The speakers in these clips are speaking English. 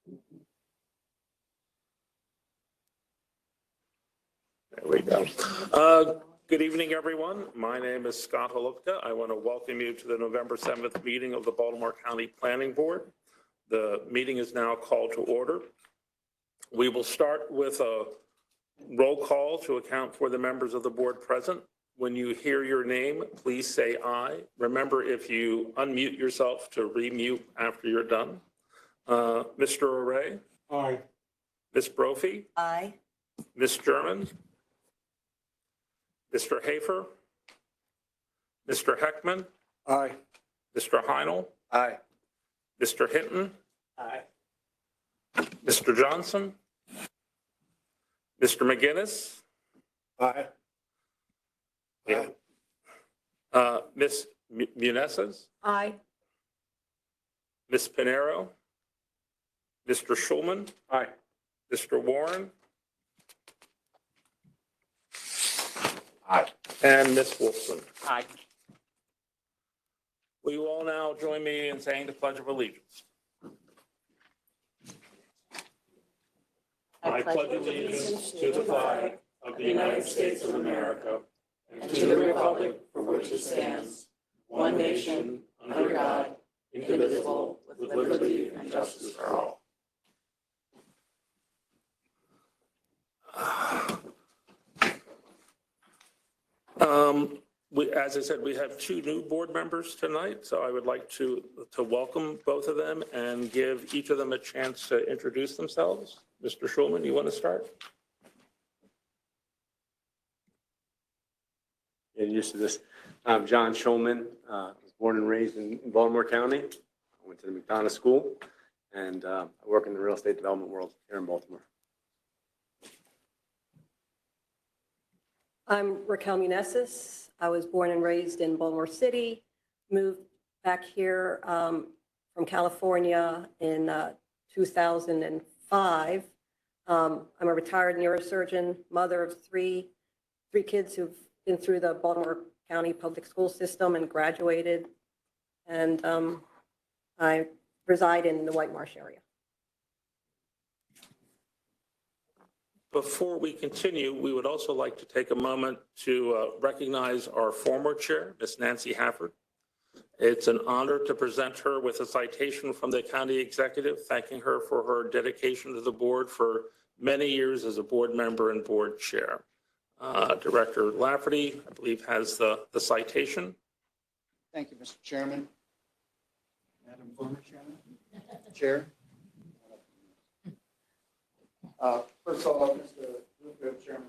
There we go. Good evening, everyone. My name is Scott Holupka. I want to welcome you to the November 7th meeting of the Baltimore County Planning Board. The meeting is now called to order. We will start with a roll call to account for the members of the board present. When you hear your name, please say aye. Remember, if you unmute yourself, to remute after you're done. Mr. O'Ray? Aye. Ms. Brophy? Aye. Ms. German? Mr. Hafer? Mr. Heckman? Aye. Mr. Heinel? Aye. Mr. Hinton? Aye. Mr. Johnson? Mr. McGinnis? Aye. Ms. Muneses? Aye. Ms. Pinero? Mr. Schulman? Aye. Mr. Warren? Aye. And Ms. Wolfson? Aye. Will you all now join me in saying the Pledge of Allegiance? I pledge allegiance to the flag of the United States of America and to the republic for which it stands, one nation, under God, indivisible, with liberty and justice for all. As I said, we have two new board members tonight, so I would like to welcome both of them and give each of them a chance to introduce themselves. Mr. Schulman, you want to start? Getting used to this. I'm John Schulman. I was born and raised in Baltimore County. I went to the McDonough School, and I work in the real estate development world here in Baltimore. I'm Raquel Muneses. I was born and raised in Baltimore City, moved back here from California in 2005. I'm a retired neurosurgeon, mother of three kids who've been through the Baltimore County public school system and graduated. And I reside in the White Marsh area. Before we continue, we would also like to take a moment to recognize our former chair, Ms. Nancy Hafford. It's an honor to present her with a citation from the county executive, thanking her for her dedication to the board for many years as a board member and board chair. Director Lafferty, I believe, has the citation. Thank you, Mr. Chairman. Madam former Chairman. Chair. First of all, Mr. Luca, Chairman,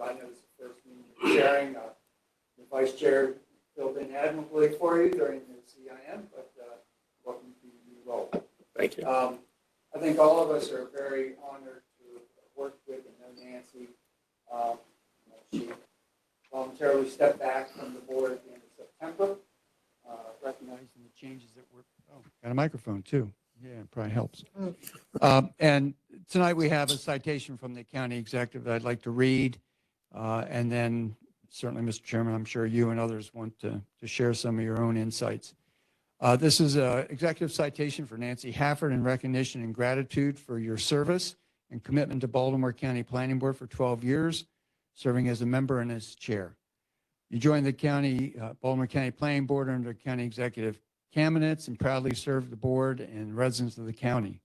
I know this is the first meeting you're chairing. The Vice Chair filled in admirably for you during the CIM, but welcome to your new role. Thank you. I think all of us are very honored to work with and know Nancy. She voluntarily stepped back from the board at the end of September, recognizing the changes that were. Oh, got a microphone too. Yeah, it probably helps. And tonight we have a citation from the county executive that I'd like to read. And then certainly, Mr. Chairman, I'm sure you and others want to share some of your own insights. This is an executive citation for Nancy Hafford in recognition and gratitude for your service and commitment to Baltimore County Planning Board for 12 years, serving as a member and as chair. You joined the Baltimore County Planning Board under county executive cabinets and proudly served the board and residents of the county.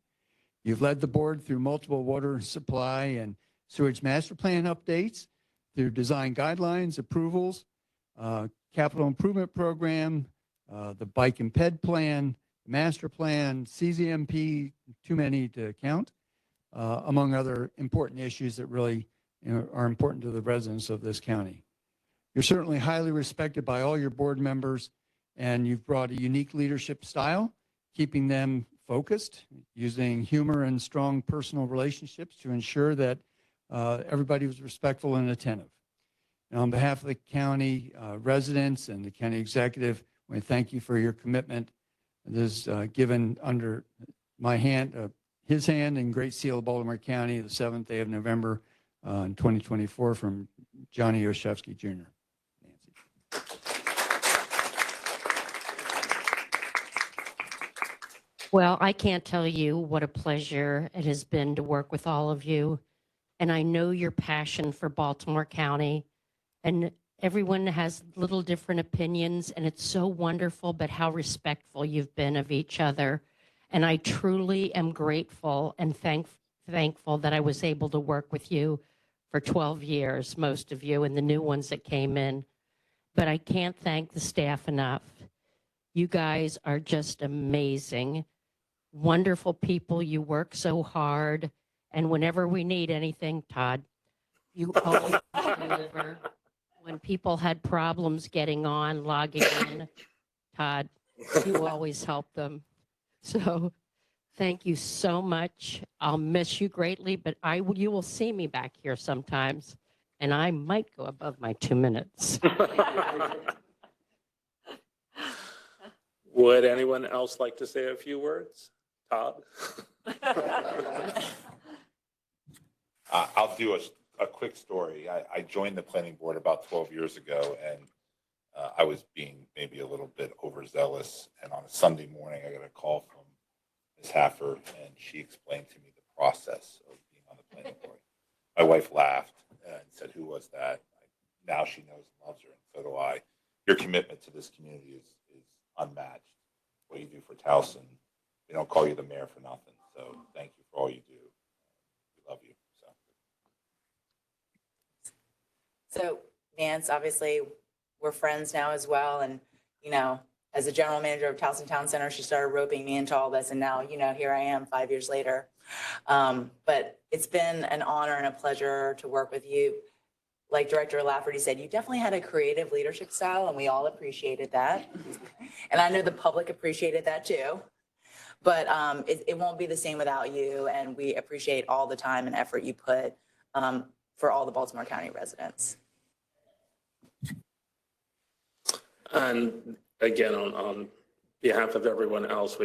You've led the board through multiple water supply and sewage master plan updates, through design guidelines, approvals, capital improvement program, the bike and ped plan, master plan, CZMP, too many to count, among other important issues that really are important to the residents of this county. You're certainly highly respected by all your board members, and you've brought a unique leadership style, keeping them focused, using humor and strong personal relationships to ensure that everybody was respectful and attentive. And on behalf of the county residents and the county executive, I want to thank you for your commitment. This is given under my hand, his hand, and Great Seal of Baltimore County, the 7th day of November in 2024 from Johnny Oshevsky, Jr. Nancy. Well, I can't tell you what a pleasure it has been to work with all of you. And I know your passion for Baltimore County. And everyone has little different opinions, and it's so wonderful, but how respectful you've been of each other. And I truly am grateful and thankful that I was able to work with you for 12 years, most of you, and the new ones that came in. But I can't thank the staff enough. You guys are just amazing, wonderful people. You work so hard. And whenever we need anything, Todd, you always deliver. When people had problems getting on, logging in, Todd, you always help them. So thank you so much. I'll miss you greatly, but you will see me back here sometimes, and I might go above my 2 minutes. Would anyone else like to say a few words? Todd? I'll do a quick story. I joined the planning board about 12 years ago, and I was being maybe a little bit overzealous. And on a Sunday morning, I got a call from Ms. Haffer, and she explained to me the process of being on the planning board. My wife laughed and said, "Who was that?" Now she knows and loves her, and so do I. Your commitment to this community is unmatched. What you do for Towson, we don't call you the mayor for nothing. So thank you for all you do. We love you. So Nance, obviously, we're friends now as well. And, you know, as a general manager of Towson Town Center, she started roping me into all this. And now, you know, here I am 5 years later. But it's been an honor and a pleasure to work with you. Like Director Lafferty said, you definitely had a creative leadership style, and we all appreciated that. And I know the public appreciated that too. But it won't be the same without you. And we appreciate all the time and effort you put for all the Baltimore County residents. And again, on behalf of everyone else,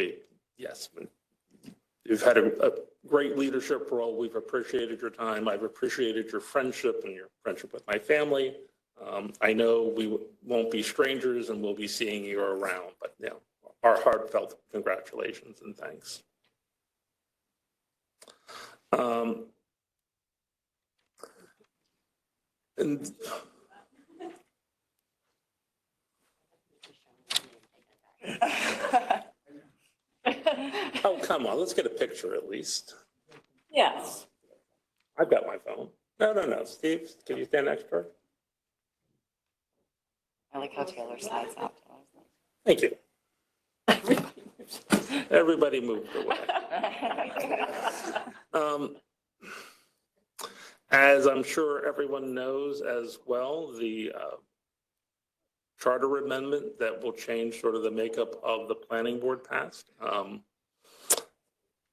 you've had a great leadership role. We've appreciated your time. I've appreciated your friendship and your friendship with my family. I know we won't be strangers and we'll be seeing you around, but you know, our heartfelt congratulations and thanks. And oh, come on, let's get a picture at least. Yes. I've got my phone. No. Steve, can you stand next to her? I like how Taylor slides out. Thank you. Everybody moved away. As I'm sure everyone knows as well, the charter amendment that will change sort of the makeup of the planning board passed.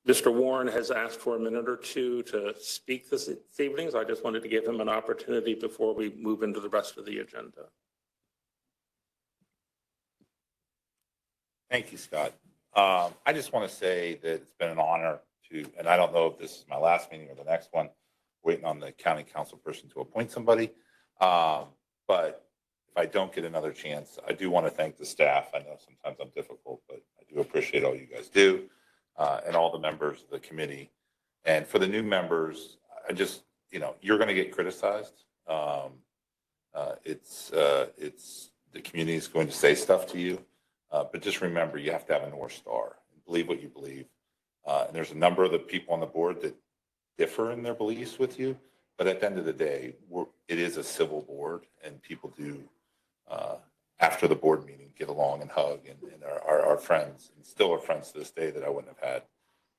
Mr. Warren has asked for a minute or two to speak this evening, so I just wanted to give him an opportunity before we move into the rest of the agenda. Thank you, Scott. I just want to say that it's been an honor to, and I don't know if this is my last meeting or the next one, waiting on the county council person to appoint somebody. But if I don't get another chance, I do want to thank the staff. I know sometimes I'm difficult, but I do appreciate all you guys do, and all the members of the committee. And for the new members, I just, you know, you're going to get criticized. It's the community is going to say stuff to you. But just remember, you have to have a North Star. Believe what you believe. And there's a number of the people on the board that differ in their beliefs with you. But at the end of the day, it is a civil board, and people do, after the board meeting, get along and hug and are friends, and still are friends to this day that I wouldn't have had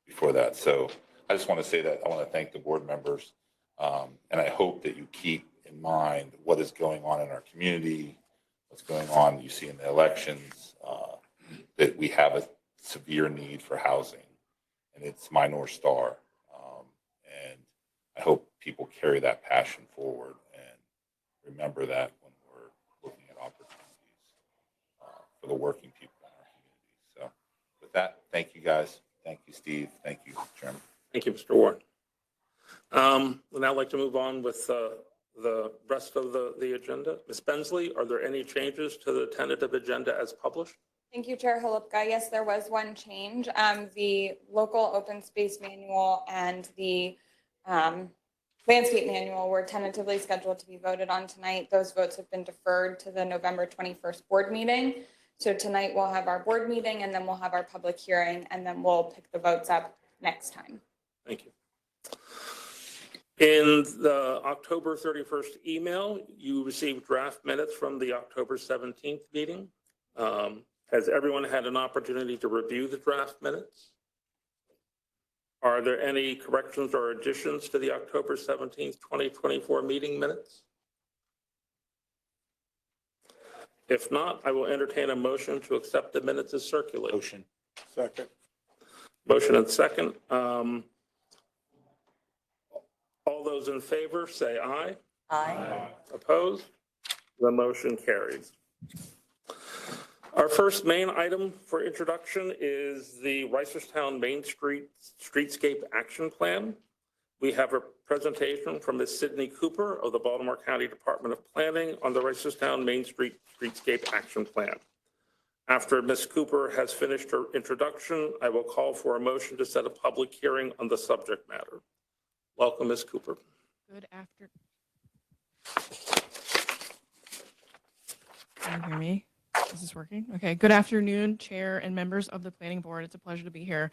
before that. So I just want to say that I want to thank the board members. And I hope that you keep in mind what is going on in our community, what's going on you see in the elections, that we have a severe need for housing, and it's my North Star. And I hope people carry that passion forward and remember that when we're looking at opportunities for the working people in our community. So with that, thank you guys. Thank you, Steve. Thank you, Chairman. Thank you, Mr. Warren. We'd now like to move on with the rest of the agenda. Ms. Bensley, are there any changes to the tentative agenda as published? Thank you, Chair Holupka. Yes, there was one change. The local open space manual and the landscape manual were tentatively scheduled to be voted on tonight. Those votes have been deferred to the November 21st board meeting. So tonight we'll have our board meeting and then we'll have our public hearing and then we'll pick the votes up next time. Thank you. In the October 31st email, you received draft minutes from the October 17th meeting. Has everyone had an opportunity to review the draft minutes? Are there any corrections or additions to the October 17th, 2024 meeting minutes? If not, I will entertain a motion to accept the minutes as circulated. Motion. Second. Motion and second. All those in favor say aye. Aye. Opposed? The motion carries. Our first main item for introduction is the Reisterstown Main Street Streetscape Action Plan. We have a presentation from Ms. Sydney Cooper of the Baltimore County Department of Planning on the Reisterstown Main Street Streetscape Action Plan. After Ms. Cooper has finished her introduction, I will call for a motion to set a public hearing on the subject matter. Welcome, Ms. Cooper. Good afternoon. Can you hear me? Is this working? Okay. Good afternoon, Chair and members of the Planning Board. It's a pleasure to be here.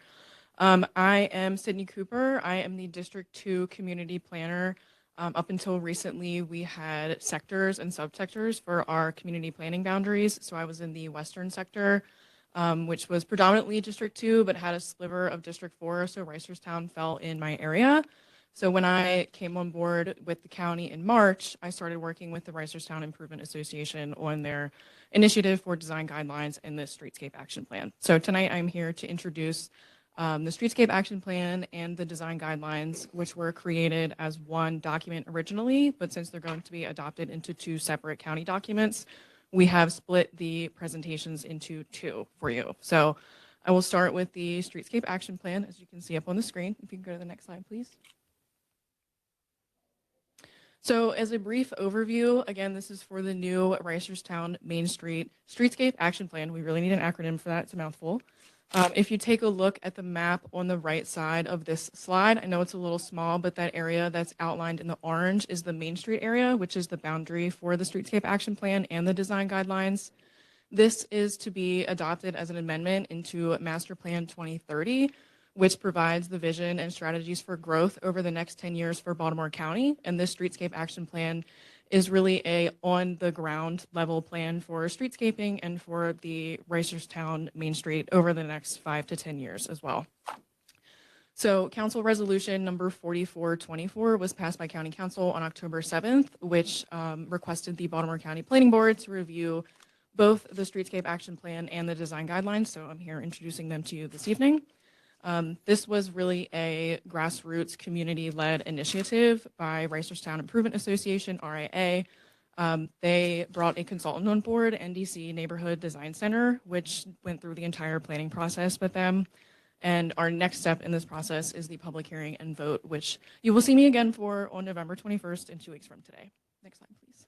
I am Sydney Cooper. I am the District 2 Community Planner. Up until recently, we had sectors and subsectors for our community planning boundaries. So I was in the western sector, which was predominantly District 2, but had a sliver of District 4. So Reisterstown fell in my area. So when I came on board with the county in March, I started working with the Reisterstown Improvement Association on their initiative for design guidelines and the Streetscape Action Plan. So tonight I'm here to introduce the Streetscape Action Plan and the design guidelines, which were created as one document originally, but since they're going to be adopted into two separate county documents, we have split the presentations into two for you. So I will start with the Streetscape Action Plan, as you can see up on the screen. If you can go to the next slide, please. So as a brief overview, again, this is for the new Reisterstown Main Street Streetscape Action Plan. We really need an acronym for that. It's a mouthful. If you take a look at the map on the right side of this slide, I know it's a little small, but that area that's outlined in the orange is the Main Street area, which is the boundary for the Streetscape Action Plan and the design guidelines. This is to be adopted as an amendment into Master Plan 2030, which provides the vision and strategies for growth over the next 10 years for Baltimore County. And this Streetscape Action Plan is really a on-the-ground level plan for streetscaping and for the Reisterstown Main Street over the next 5 to 10 years as well. So Council Resolution number 4424 was passed by County Council on October 7th, which requested the Baltimore County Planning Board to review both the Streetscape Action Plan and the design guidelines. So I'm here introducing them to you this evening. This was really a grassroots community-led initiative by Reisterstown Improvement Association, RIA. They brought a consultant on board, NDC Neighborhood Design Center, which went through the entire planning process with them. And our next step in this process is the public hearing and vote, which you will see me again for on November 21st in 2 weeks from today. Next slide, please.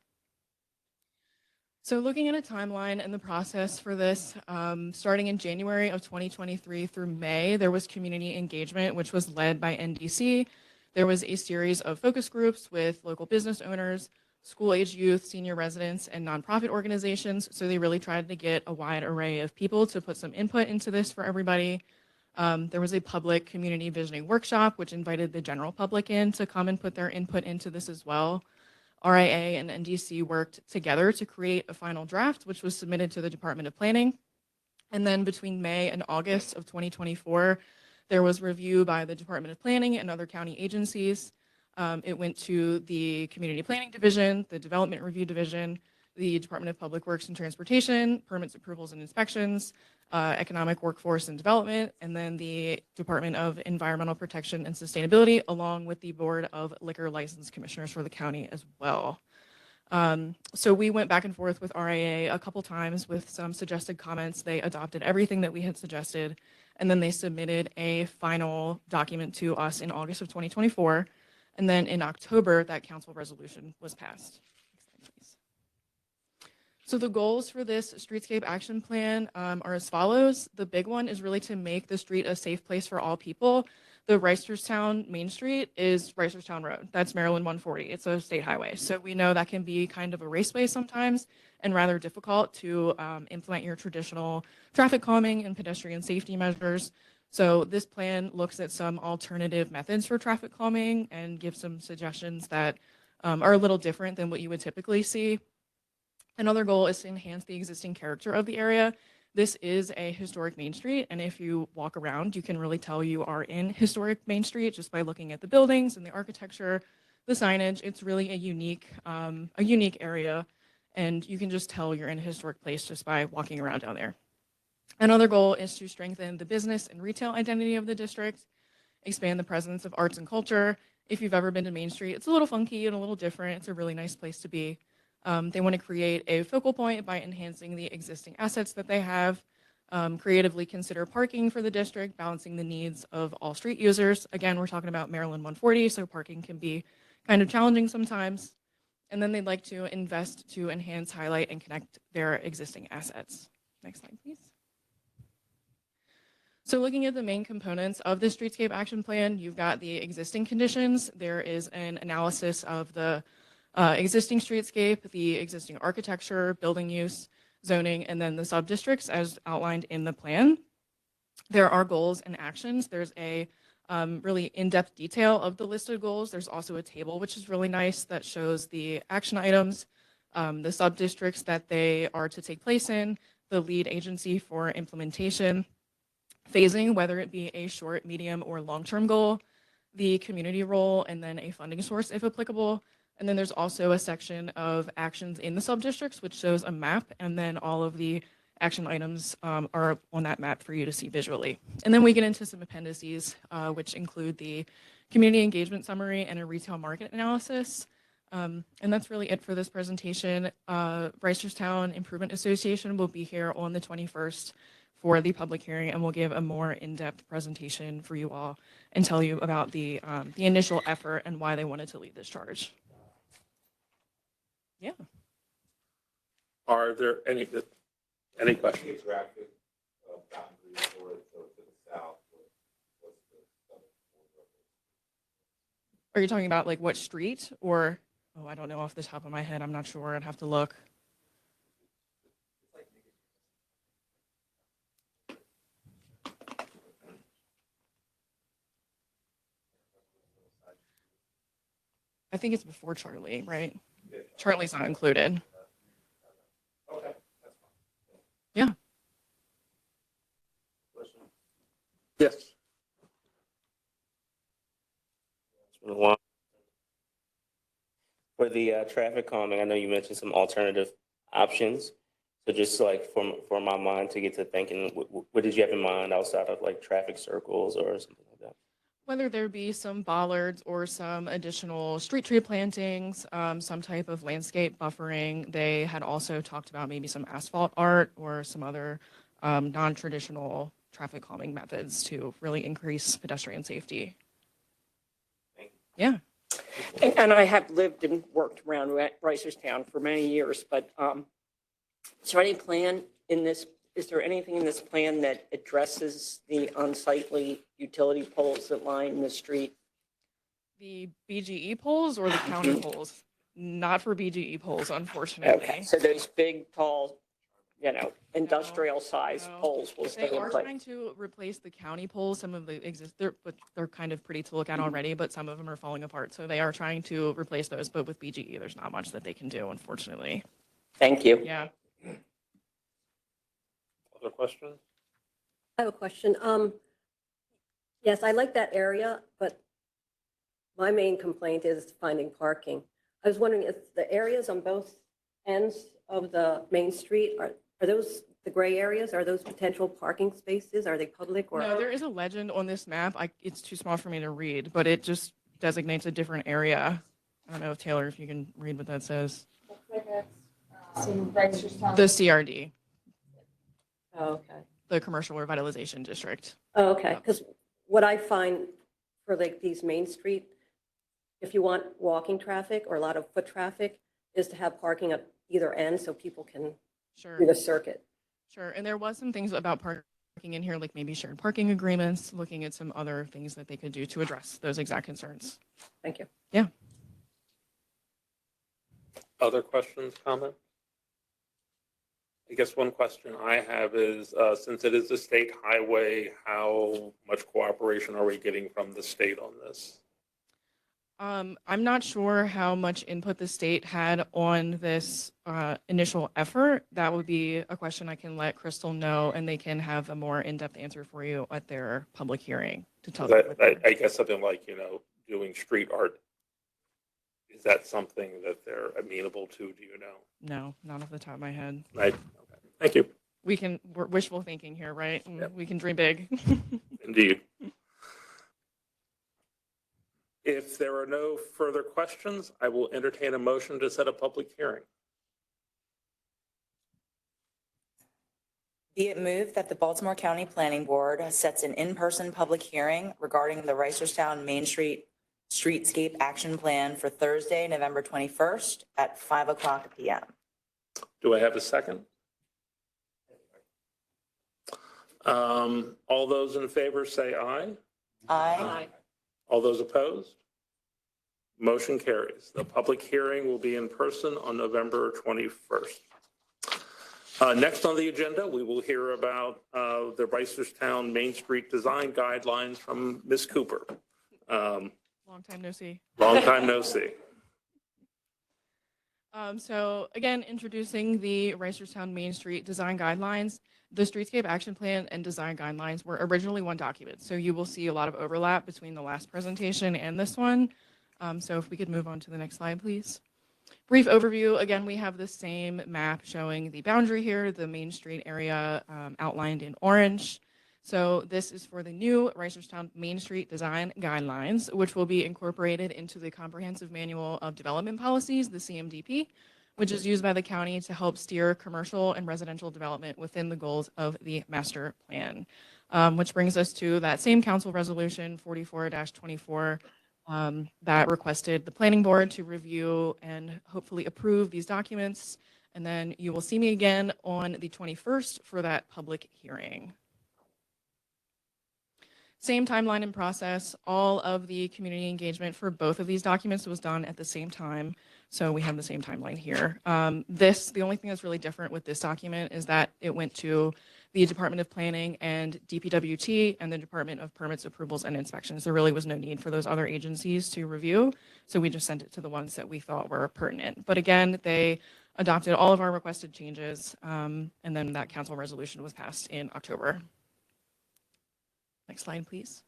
So looking at a timeline and the process for this, starting in January of 2023 through May, there was community engagement, which was led by NDC. There was a series of focus groups with local business owners, school-age youth, senior residents, and nonprofit organizations. So they really tried to get a wide array of people to put some input into this for everybody. There was a public community visioning workshop, which invited the general public in to come and put their input into this as well. RIA and NDC worked together to create a final draft, which was submitted to the Department of Planning. And then between May and August of 2024, there was review by the Department of Planning and other county agencies. It went to the Community Planning Division, the Development Review Division, the Department of Public Works and Transportation, Permits, Approvals, and Inspections, Economic Workforce and Development, and then the Department of Environmental Protection and Sustainability, along with the Board of Liquor License Commissioners for the county as well. So we went back and forth with RIA a couple times with some suggested comments. They adopted everything that we had suggested, and then they submitted a final document to us in August of 2024. And then in October, that council resolution was passed. So the goals for this streetscape action plan are as follows. The big one is really to make the street a safe place for all people. The Reisterstown Main Street is Reisterstown Road. That's Maryland 140. It's a state highway. So we know that can be kind of a raceway sometimes and rather difficult to implement your traditional traffic calming and pedestrian safety measures. So this plan looks at some alternative methods for traffic calming and gives some suggestions that are a little different than what you would typically see. Another goal is to enhance the existing character of the area. This is a historic Main Street, and if you walk around, you can really tell you are in historic Main Street just by looking at the buildings and the architecture, the signage. It's really a unique area, and you can just tell you're in a historic place just by walking around down there. Another goal is to strengthen the business and retail identity of the district, expand the presence of arts and culture. If you've ever been to Main Street, it's a little funky and a little different. It's a really nice place to be. They want to create a focal point by enhancing the existing assets that they have, creatively consider parking for the district, balancing the needs of all street users. Again, we're talking about Maryland 140, so parking can be kind of challenging sometimes. And then they'd like to invest to enhance, highlight, and connect their existing assets. Next slide, please. So looking at the main components of the streetscape action plan, you've got the existing conditions. There is an analysis of the existing streetscape, the existing architecture, building use, zoning, and then the sub-districts as outlined in the plan. There are goals and actions. There's a really in-depth detail of the listed goals. There's also a table, which is really nice, that shows the action items, the sub-districts that they are to take place in, the lead agency for implementation, phasing, whether it be a short, medium, or long-term goal, the community role, and then a funding source if applicable. And then there's also a section of actions in the sub-districts, which shows a map, and then all of the action items are on that map for you to see visually. And then we get into some appendices, which include the community engagement summary and a retail market analysis. And that's really it for this presentation. Reisterstown Improvement Association will be here on the 21st for the public hearing, and we'll give a more in-depth presentation for you all and tell you about the initial effort and why they wanted to lead this charge. Yeah. Are there any questions? Are you talking about like what street or, oh, I don't know off the top of my head. I'm not sure. I'd have to look. I think it's before Charlie, right? Charlie's not included. Okay. Yeah. Yes. For the traffic calming, I know you mentioned some alternative options. So just like for my mind to get to thinking, what did you have in mind outside of like traffic circles or something like that? Whether there be some bollards or some additional street tree plantings, some type of landscape buffering. They had also talked about maybe some asphalt art or some other non-traditional traffic calming methods to really increase pedestrian safety. Yeah. And I have lived and worked around Reisterstown for many years, but is there any plan in this, is there anything in this plan that addresses the unsightly utility poles that line the street? The BGE poles or the county poles? Not for BGE poles, unfortunately. Okay, so those big, tall, industrial size poles will stay They in are place. trying to replace the county poles. Some of the but they're kind of pretty to look at already, but some of them are falling apart. So they are trying to replace those, but with BGE, there's not much that they can do, unfortunately. Thank you. Yeah. Other questions? I have a question. Yes, I like that area, but my main complaint is finding parking. I was wondering if the areas on both ends of the main street, are those the gray areas? Are those potential parking spaces? Are they public or? No, there is a legend on this map. It's too small for me to read, but it just designates a different area. I don't know if Taylor, if you can read what that says. Looks like it's The CRD, Oh, okay. the Commercial Revitalization District. Oh, okay. Because what I find for like these main street, if you want walking traffic or a lot of foot traffic, is to have parking at either end so people can Sure. do the circuit. Sure. And there was some things about parking in here, like maybe shared parking agreements, looking at some other things that they could do to address those exact concerns. Thank you. Yeah. Other questions, comments? I guess one question I have is, since it is a state highway, how much cooperation are we getting from the state on this? I'm not sure how much input the state had on this initial effort. That would be a question I can let Crystal know, and they can have a more in-depth answer for you at their public hearing to tell you. I guess something like, doing street art, is that something that they're amenable to? Do you know? No, not off the top of my head. Right. Okay. Thank you. We're wishful thinking here, right? And Yep. we can dream big. Indeed. If there are no further questions, I will entertain a motion to set a public hearing. Be it moved that the Baltimore County Planning Board sets an in-person public hearing regarding the Reisterstown Main Street Streetscape Action Plan for Thursday, November 21st at 5:00 PM. Do I have a second? All those in favor say aye. Aye. All those opposed? Motion carries. The public hearing will be in person on November 21st. Next on the agenda, we will hear about the Reisterstown Main Street Design Guidelines from Ms. Cooper. Long time no see. Long time no see. So again, introducing the Reisterstown Main Street Design Guidelines. The Streetscape Action Plan and Design Guidelines were originally one document. So you will see a lot of overlap between the last presentation and this one. So if we could move on to the next slide, please. Brief overview. Again, we have the same map showing the boundary here, the Main Street area outlined in orange. So this is for the new Reisterstown Main Street Design Guidelines, which will be incorporated into the Comprehensive Manual of Development Policies, the CMDP, which is used by the county to help steer commercial and residential development within the goals of the master plan. Which brings us to that same council resolution 44-24 that requested the planning board to review and hopefully approve these documents. And then you will see me again on the 21st for that public hearing. Same timeline and process. All of the community engagement for both of these documents was done at the same time. So we have the same timeline here. The only thing that's really different with this document is that it went to the Department of Planning and DPWT and the Department of Permits, Approvals, and Inspections. There really was no need for those other agencies to review. So we just sent it to the ones that we thought were pertinent. But again, they adopted all of our requested changes. And then that council resolution was passed in October. Next slide, please.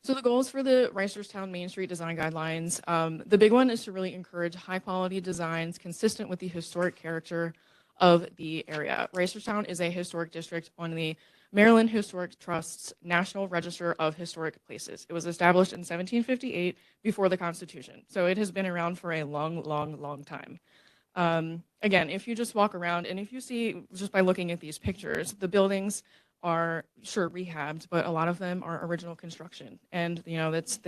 So the goals for the Reisterstown Main Street Design Guidelines, the big one is to really encourage high quality designs consistent with the historic character of the area. Reisterstown is a historic district on the Maryland Historic Trust's National Register of Historic Places. It was established in 1758 before the Constitution. So it has been around for a long, long, long time. Again, if you just walk around and if you see, just by looking at these pictures, the buildings are sure rehabbed, but a lot of them are original construction. And, that's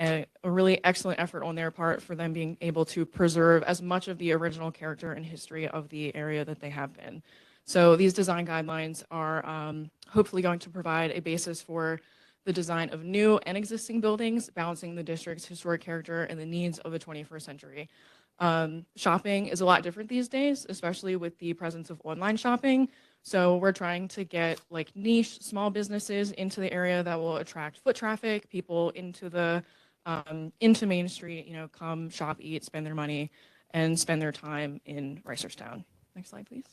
a really excellent effort on their part for them being able to preserve as much of the original character and history of the area that they have been. So these design guidelines are hopefully going to provide a basis for the design of new and existing buildings, balancing the district's historic character and the needs of the 21st century. Shopping is a lot different these days, especially with the presence of online shopping. So we're trying to get niche small businesses into the area that will attract foot traffic, people into Main Street, come shop, eat, spend their money, and spend their time in Reisterstown. Next slide, please.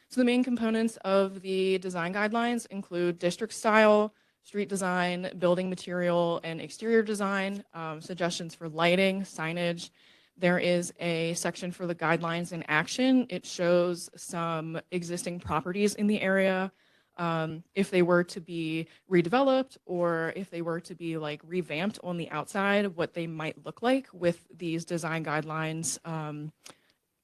So the main components of the design guidelines include district style, street design, building material, and exterior design, suggestions for lighting, signage. There is a section for the guidelines in action. It shows some existing properties in the area, if they were to be redeveloped or if they were to be revamped on the outside, what they might look like with these design guidelines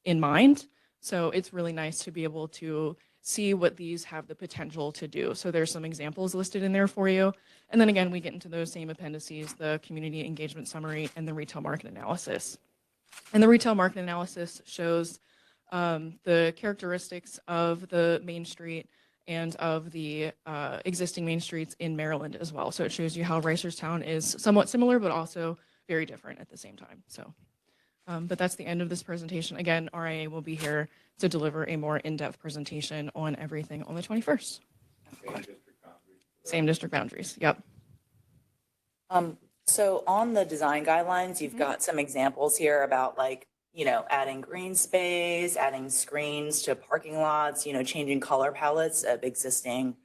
in mind. So it's really nice to be able to see what these have the potential to do. So there's some examples listed in there for you. And then again, we get into those same appendices, the community engagement summary and the retail market analysis. And the retail market analysis shows the characteristics of the Main Street and of the existing main streets in Maryland as well. So it shows you how Reisterstown is somewhat similar, but also very different at the same time. So, but that's the end of this presentation. Again, RIA will be here to deliver a more in-depth presentation on everything on the 21st. Same district boundaries. Yep. So on the design guidelines, you've got some examples here about like, adding green space, adding screens to parking lots, changing color palettes of existing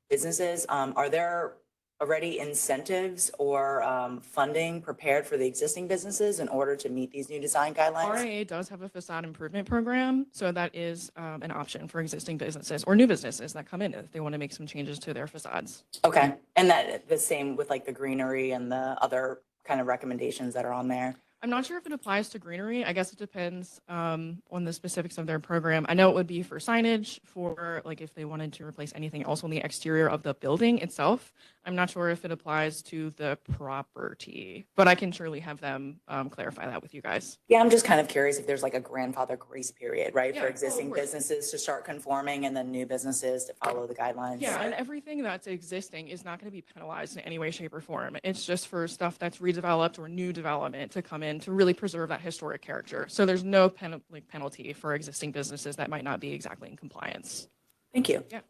businesses. Are there already incentives or funding prepared for the existing businesses in order to meet these new design guidelines? RIA does have a facade improvement program, so that is an option for existing businesses or new businesses that come in if they want to make some changes to their facades. Okay, and that the same with like the greenery and the other kind of recommendations that are on there? I'm not sure if it applies to greenery. I guess it depends on the specifics of their program. I know it would be for signage, for like if they wanted to replace anything else on the exterior of the building itself. I'm not sure if it applies to the property, but I can surely have them clarify that with you guys. Yeah, I'm just kind of curious if there's like a grandfather grace period, right? Yeah, For of existing course. businesses to start conforming and then new businesses to follow the guidelines. Yeah, and everything that's existing is not going to be penalized in any way, shape, or form. It's just for stuff that's redeveloped or new development to come in to really preserve that historic character. So there's no penalty for existing businesses that might not be exactly in compliance. Thank you. Yeah.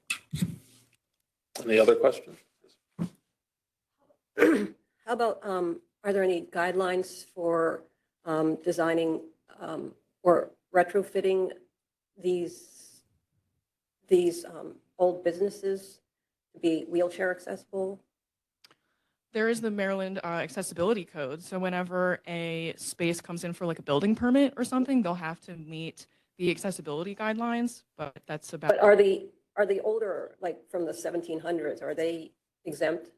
Any other questions? How about, are there any guidelines for designing or retrofitting these old businesses to be wheelchair accessible? There is the Maryland accessibility code. So whenever a space comes in for like a building permit or something, they'll have to meet the accessibility guidelines, but that's about. But are the older, like from the 1700s, are they exempt?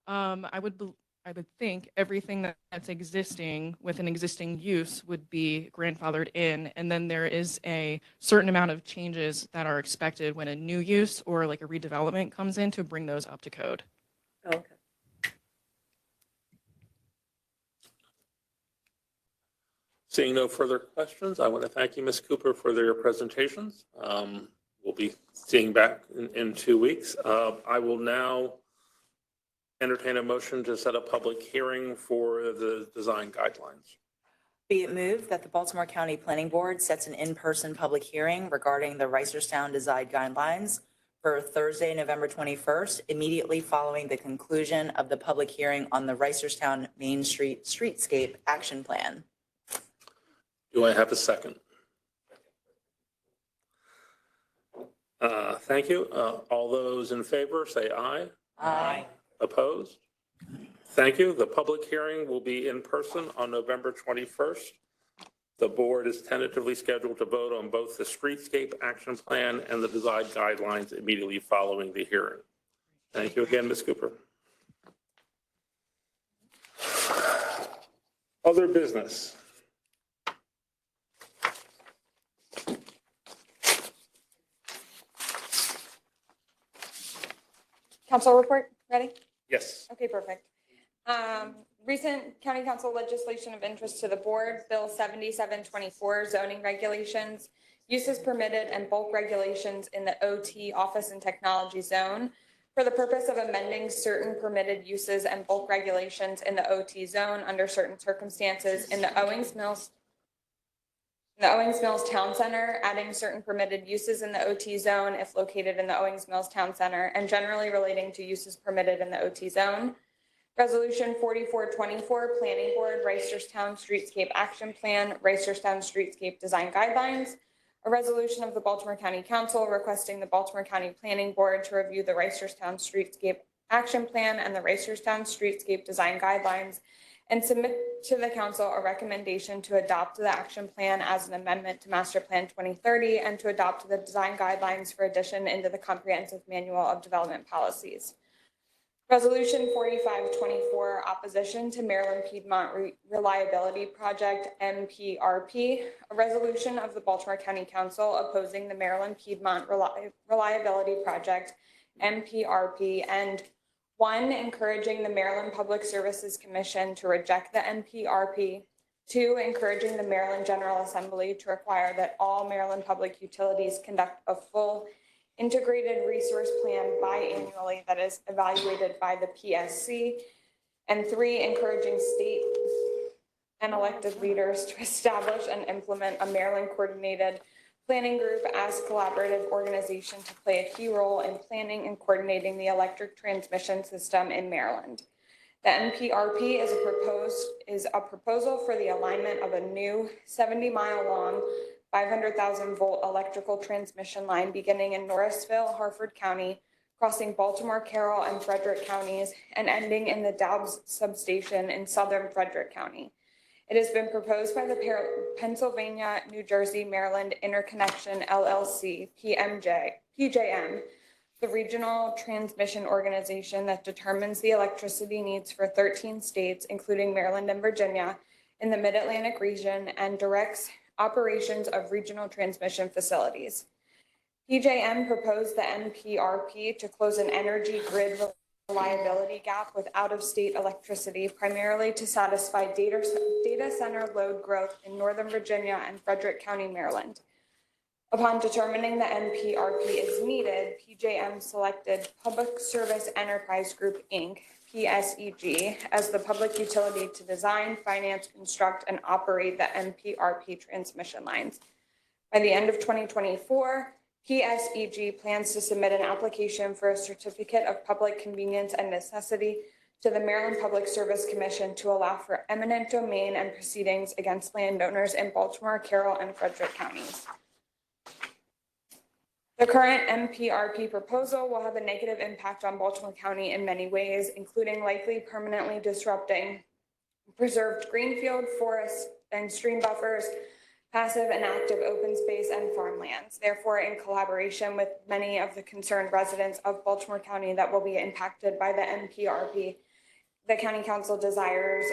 I would think everything that's existing with an existing use would be grandfathered in, and then there is a certain amount of changes that are expected when a new use or like a redevelopment comes in to bring those up to code. Oh, okay. Seeing no further questions, I want to thank you, Ms. Cooper, for your presentations. We'll be seeing back in 2 weeks. I will now entertain a motion to set a public hearing for the design guidelines. Be it moved that the Baltimore County Planning Board sets an in-person public hearing regarding the Reisterstown Design Guidelines for Thursday, November 21st, immediately following the conclusion of the public hearing on the Reisterstown Main Street Streetscape Action Plan. Do I have a second? Thank you. All those in favor, say aye. Aye. Opposed? Thank you. The public hearing will be in person on November 21st. The board is tentatively scheduled to vote on both the streetscape action plan and the design guidelines immediately following the hearing. Thank you again, Ms. Cooper. Other business. Council report, ready? Yes. Okay, perfect. Recent county council legislation of interest to the board, Bill 7724, zoning regulations, uses permitted and bulk regulations in the OT office and technology zone for the purpose of amending certain permitted uses and bulk regulations in the OT zone under certain circumstances in the Owings Mills Town Center, adding certain permitted uses in the OT zone if located in the Owings Mills Town Center, and generally relating to uses permitted in the OT zone. Resolution 4424, Planning Board, Reisterstown Streetscape Action Plan, Reisterstown Streetscape Design Guidelines. A resolution of the Baltimore County Council requesting the Baltimore County Planning Board to review the Reisterstown Streetscape Action Plan and the Reisterstown Streetscape Design Guidelines and submit to the council a recommendation to adopt the action plan as an amendment to Master Plan 2030 and to adopt the design guidelines for addition into the Comprehensive Manual of Development Policies. Resolution 4524, opposition to Maryland Piedmont Reliability Project, MPRP. A resolution of the Baltimore County Council opposing the Maryland Piedmont Reliability Project, MPRP, and 1, encouraging the Maryland Public Services Commission to reject the NPRP. 2, encouraging the Maryland General Assembly to require that all Maryland public utilities conduct a full integrated resource plan biannually that is evaluated by the PSC. And 3, encouraging state and elected leaders to establish and implement a Maryland coordinated planning group as collaborative organization to play a key role in planning and coordinating the electric transmission system in Maryland. The NPRP is a proposal for the alignment of a new 70-mile-long, 500,000-volt electrical transmission line beginning in Norrisville, Harford County, crossing Baltimore, Carroll, and Frederick counties, and ending in the Dobbs substation in southern Frederick County. It has been proposed by the Pennsylvania, New Jersey, Maryland Interconnection LLC, PJM, the regional transmission organization that determines the electricity needs for 13 states, including Maryland and Virginia, in the Mid-Atlantic region, and directs operations of regional transmission facilities. PJM proposed the NPRP to close an energy grid reliability gap with out-of-state electricity, primarily to satisfy data center load growth in Northern Virginia and Frederick County, Maryland. Upon determining the NPRP is needed, PJM selected Public Service Enterprise Group, Inc., PSEG, as the public utility to design, finance, construct, and operate the NPRP transmission lines. By the end of 2024, PSEG plans to submit an application for a certificate of public convenience and necessity to the Maryland Public Service Commission to allow for eminent domain and proceedings against landowners in Baltimore, Carroll, and Frederick counties. The current NPRP proposal will have a negative impact on Baltimore County in many ways, including likely permanently disrupting preserved greenfield, forest, and stream buffers, passive and active open space, and farmlands. Therefore, in collaboration with many of the concerned residents of Baltimore County that will be impacted by the NPRP, the County Council desires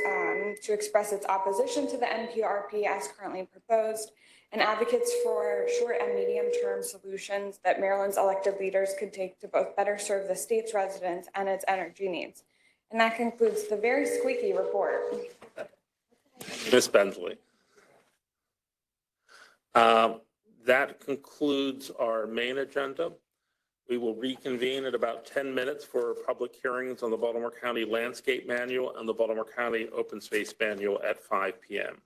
to express its opposition to the NPRP as currently proposed, and advocates for short and medium-term solutions that Maryland's elected leaders could take to both better serve the state's residents and its energy needs. And that concludes the very squeaky report. Ms. Bensley. That concludes our main agenda. We will reconvene at about 10 minutes for public hearings on the Baltimore County Landscape Manual and the Baltimore County Open Space Manual at 5 p.m.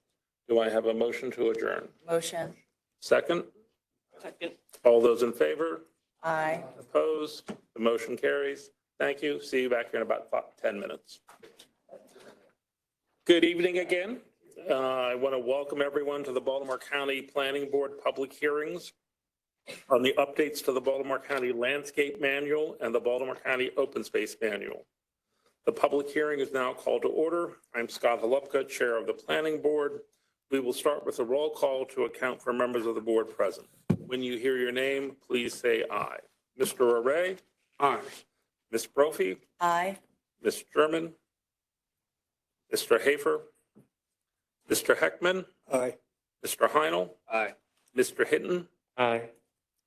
Do I have a motion to adjourn? Motion. Second? Second. All those in favor? Aye. Opposed? The motion carries. Thank you. See you back here in about 10 minutes. Good evening again. I want to welcome everyone to the Baltimore County Planning Board public hearings on the updates to the Baltimore County Landscape Manual and the Baltimore County Open Space Manual. The public hearing is now called to order. I'm Scott Holupka, Chair of the Planning Board. We will start with a roll call to account for members of the board present. When you hear your name, please say aye. Mr. Array? Aye. Ms. Brophy? Aye. Ms. German? Mr. Hafer? Mr. Heckman? Aye. Mr. Heinel? Aye. Mr. Hinton? Aye.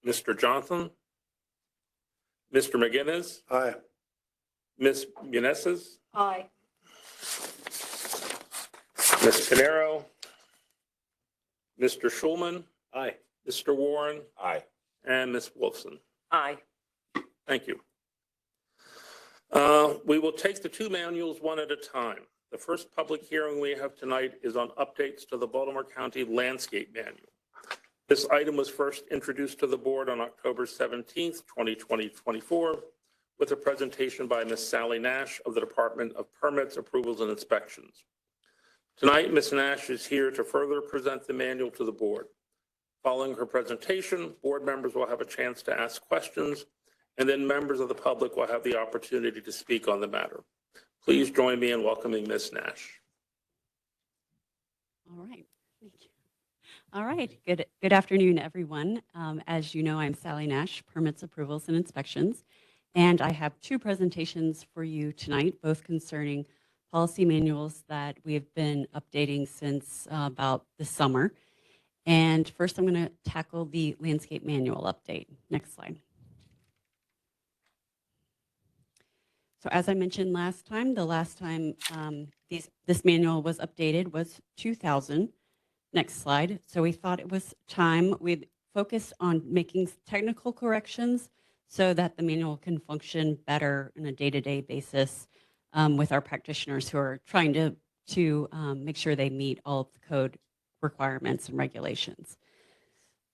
Mr. Johnson? Mr. McGinnis? Aye. Ms. Muneses? Aye. Ms. Pinero? Mr. Schulman? Aye. Mr. Warren? Aye. And Ms. Wolfson? Aye. Thank you. We will take the two manuals one at a time. The first public hearing we have tonight is on updates to the Baltimore County Landscape Manual. This item was first introduced to the board on October 17th, 2024, with a presentation by Ms. Sally Nash of the Department of Permits, Approvals, and Inspections. Tonight, Ms. Nash is here to further present the manual to the board. Following her presentation, board members will have a chance to ask questions, and then members of the public will have the opportunity to speak on the matter. Please join me in welcoming Ms. Nash. All right. Thank you. All right. Good afternoon, everyone. As you know, I'm Sally Nash, Permits, Approvals, and Inspections, and I have two presentations for you tonight, both concerning policy manuals that we have been updating since about the summer. And first, I'm going to tackle the landscape manual update. Next slide. So as I mentioned last time, the this manual was updated was 2000. Next slide. So we thought it was time we'd focus on making technical corrections so that the manual can function better on a day-to-day basis with our practitioners who are trying to make sure they meet all of the code requirements and regulations.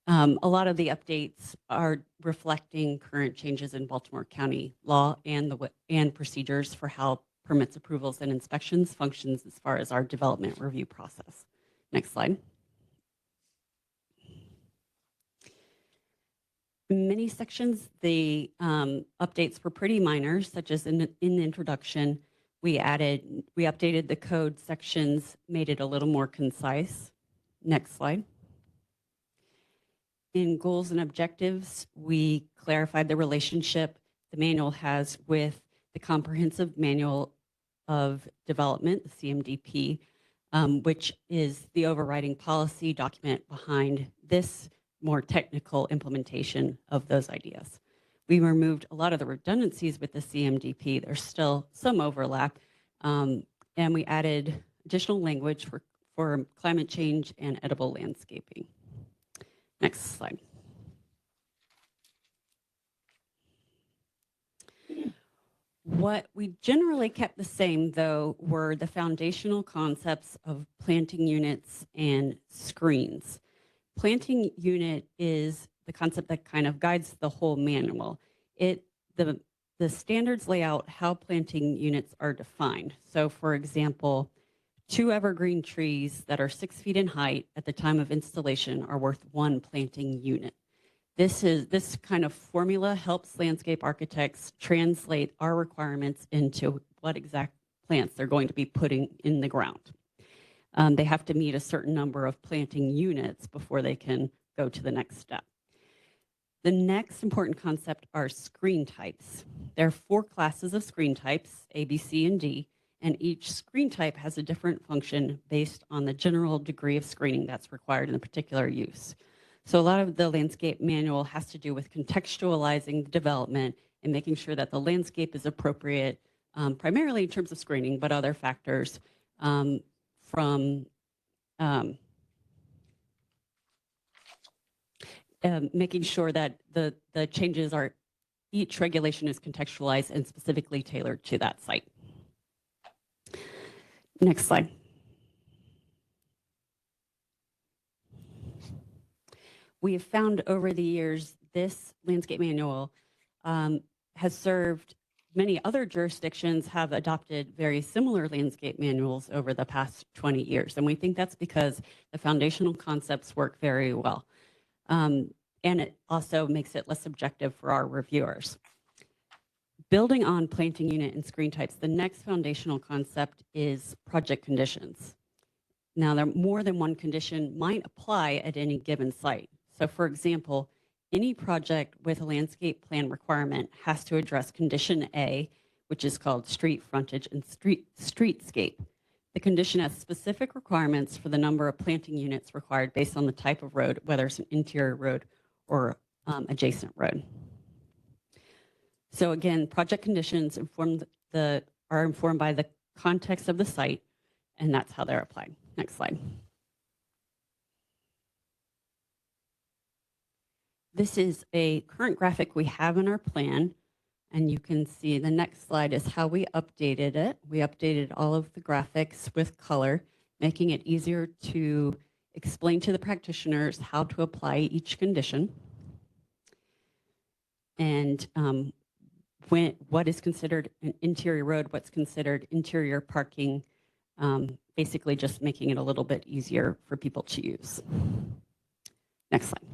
A lot of the updates are reflecting current changes in Baltimore County law and procedures for how permits, approvals, and inspections functions as far as our development review process. Next slide. In many sections, the updates were pretty minor, such as in the introduction, we updated the code sections, made it a little more concise. Next slide. In goals and objectives, we clarified the relationship the manual has with the Comprehensive Manual of Development, the CMDP, which is the overriding policy document behind this more technical implementation of those ideas. We removed a lot of the redundancies with the CMDP. There's still some overlap, and we added additional language for climate change and edible landscaping. Next slide. What we generally kept the same, though, were the foundational concepts of planting units and screens. Planting unit is the concept that kind of guides the whole manual. The standards lay out how planting units are defined. So, for example, 2 evergreen trees that are 6 feet in height at the time of installation are worth 1 planting unit. This kind of formula helps landscape architects translate our requirements into what exact plants they're going to be putting in the ground. They have to meet a certain number of planting units before they can go to the next step. The next important concept are screen types. There are 4 classes of screen types, A, B, C, and D, and each screen type has a different function based on the general degree of screening that's required in a particular use. So a lot of the landscape manual has to do with contextualizing the development and making sure that the landscape is appropriate, primarily in terms of screening, but other factors from making sure that the changes are, each regulation is contextualized and specifically tailored to that site. Next slide. We have found over the years this landscape manual has served many other jurisdictions have adopted very similar landscape manuals over the past 20 years. And we think that's because the foundational concepts work very well. And it also makes it less subjective for our reviewers. Building on planting unit and screen types, the next foundational concept is project conditions. Now, there more than one condition might apply at any given site. So, for example, any project with a landscape plan requirement has to address condition A, which is called street frontage and streetscape. The condition has specific requirements for the number of planting units required based on the type of road, whether it's an interior road or adjacent road. So again, project conditions are informed by the context of the site, and that's how they're applied. Next slide. This is a current graphic we have in our plan, and you can see the next slide is how we updated it. We updated all of the graphics with color, making it easier to explain to the practitioners how to apply each condition. And what is considered an interior road, what's considered interior parking, basically just making it a little bit easier for people to use. Next slide.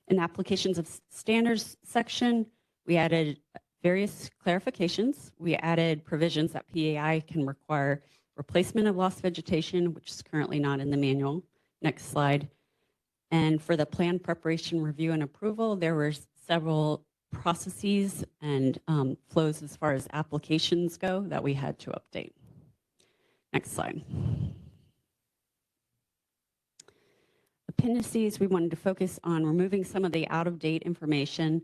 In applications of standards section, we added various clarifications. We added provisions that PAI can require replacement of lost vegetation, which is currently not in the manual. Next slide. And for the plan preparation, review, and approval, there were several processes and flows as far as applications go that we had to update. Next slide. Appendices, we wanted to focus on removing some of the out-of-date information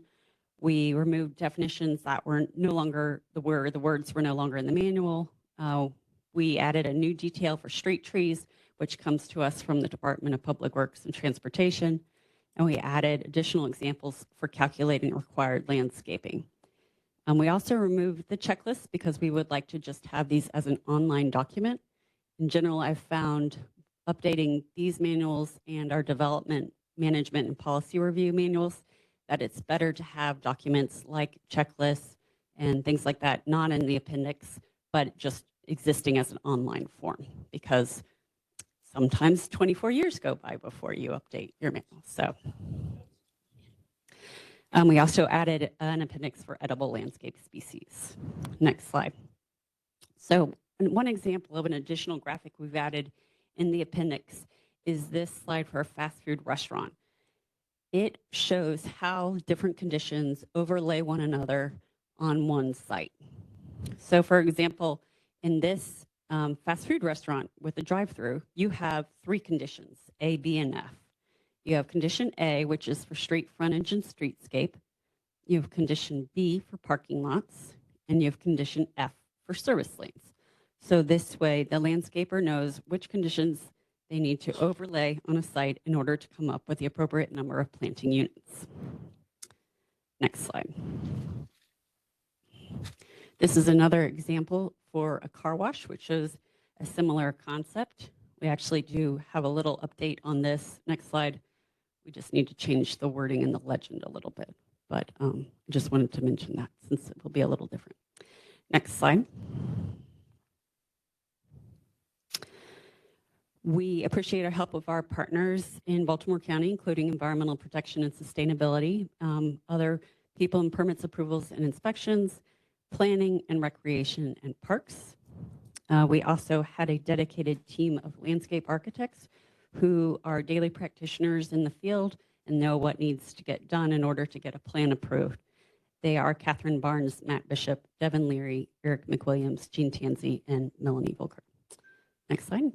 We removed definitions that were no longer the words were no longer in the manual. We added a new detail for street trees, which comes to us from the Department of Public Works and Transportation. And we added additional examples for calculating required landscaping. We also removed the checklist because we would like to just have these as an online document. In general, I've found updating these manuals and our development, management, and policy review manuals that it's better to have documents like checklists and things like that, not in the appendix, but just existing as an online form, because sometimes 24 years go by before you update your manual. So we also added an appendix for edible landscape species. Next slide. So one example of an additional graphic we've added in the appendix is this slide for a fast food restaurant. It shows how different conditions overlay one another on one site. So for example, in this fast food restaurant with the drive-through, you have 3 conditions, A, B, and F. You have condition A, which is for street frontage and streetscape. You have condition B for parking lots, and you have condition F for service lanes. So this way, the landscaper knows which conditions they need to overlay on a site in order to come up with the appropriate number of planting units. Next slide. This is another example for a car wash, which shows a similar concept. We actually do have a little update on this. Next slide. We just need to change the wording in the legend a little bit, but I just wanted to mention that since it will be a little different. Next slide. We appreciate our help of our partners in Baltimore County, including environmental protection and sustainability, other people in permits, approvals, and inspections, planning and recreation and parks. We also had a dedicated team of landscape architects who are daily practitioners in the field and know what needs to get done in order to get a plan approved. They are Catherine Barnes, Matt Bishop, Devin Leary, Eric McWilliams, Jean Tansey, and Melanie Volker. Next slide.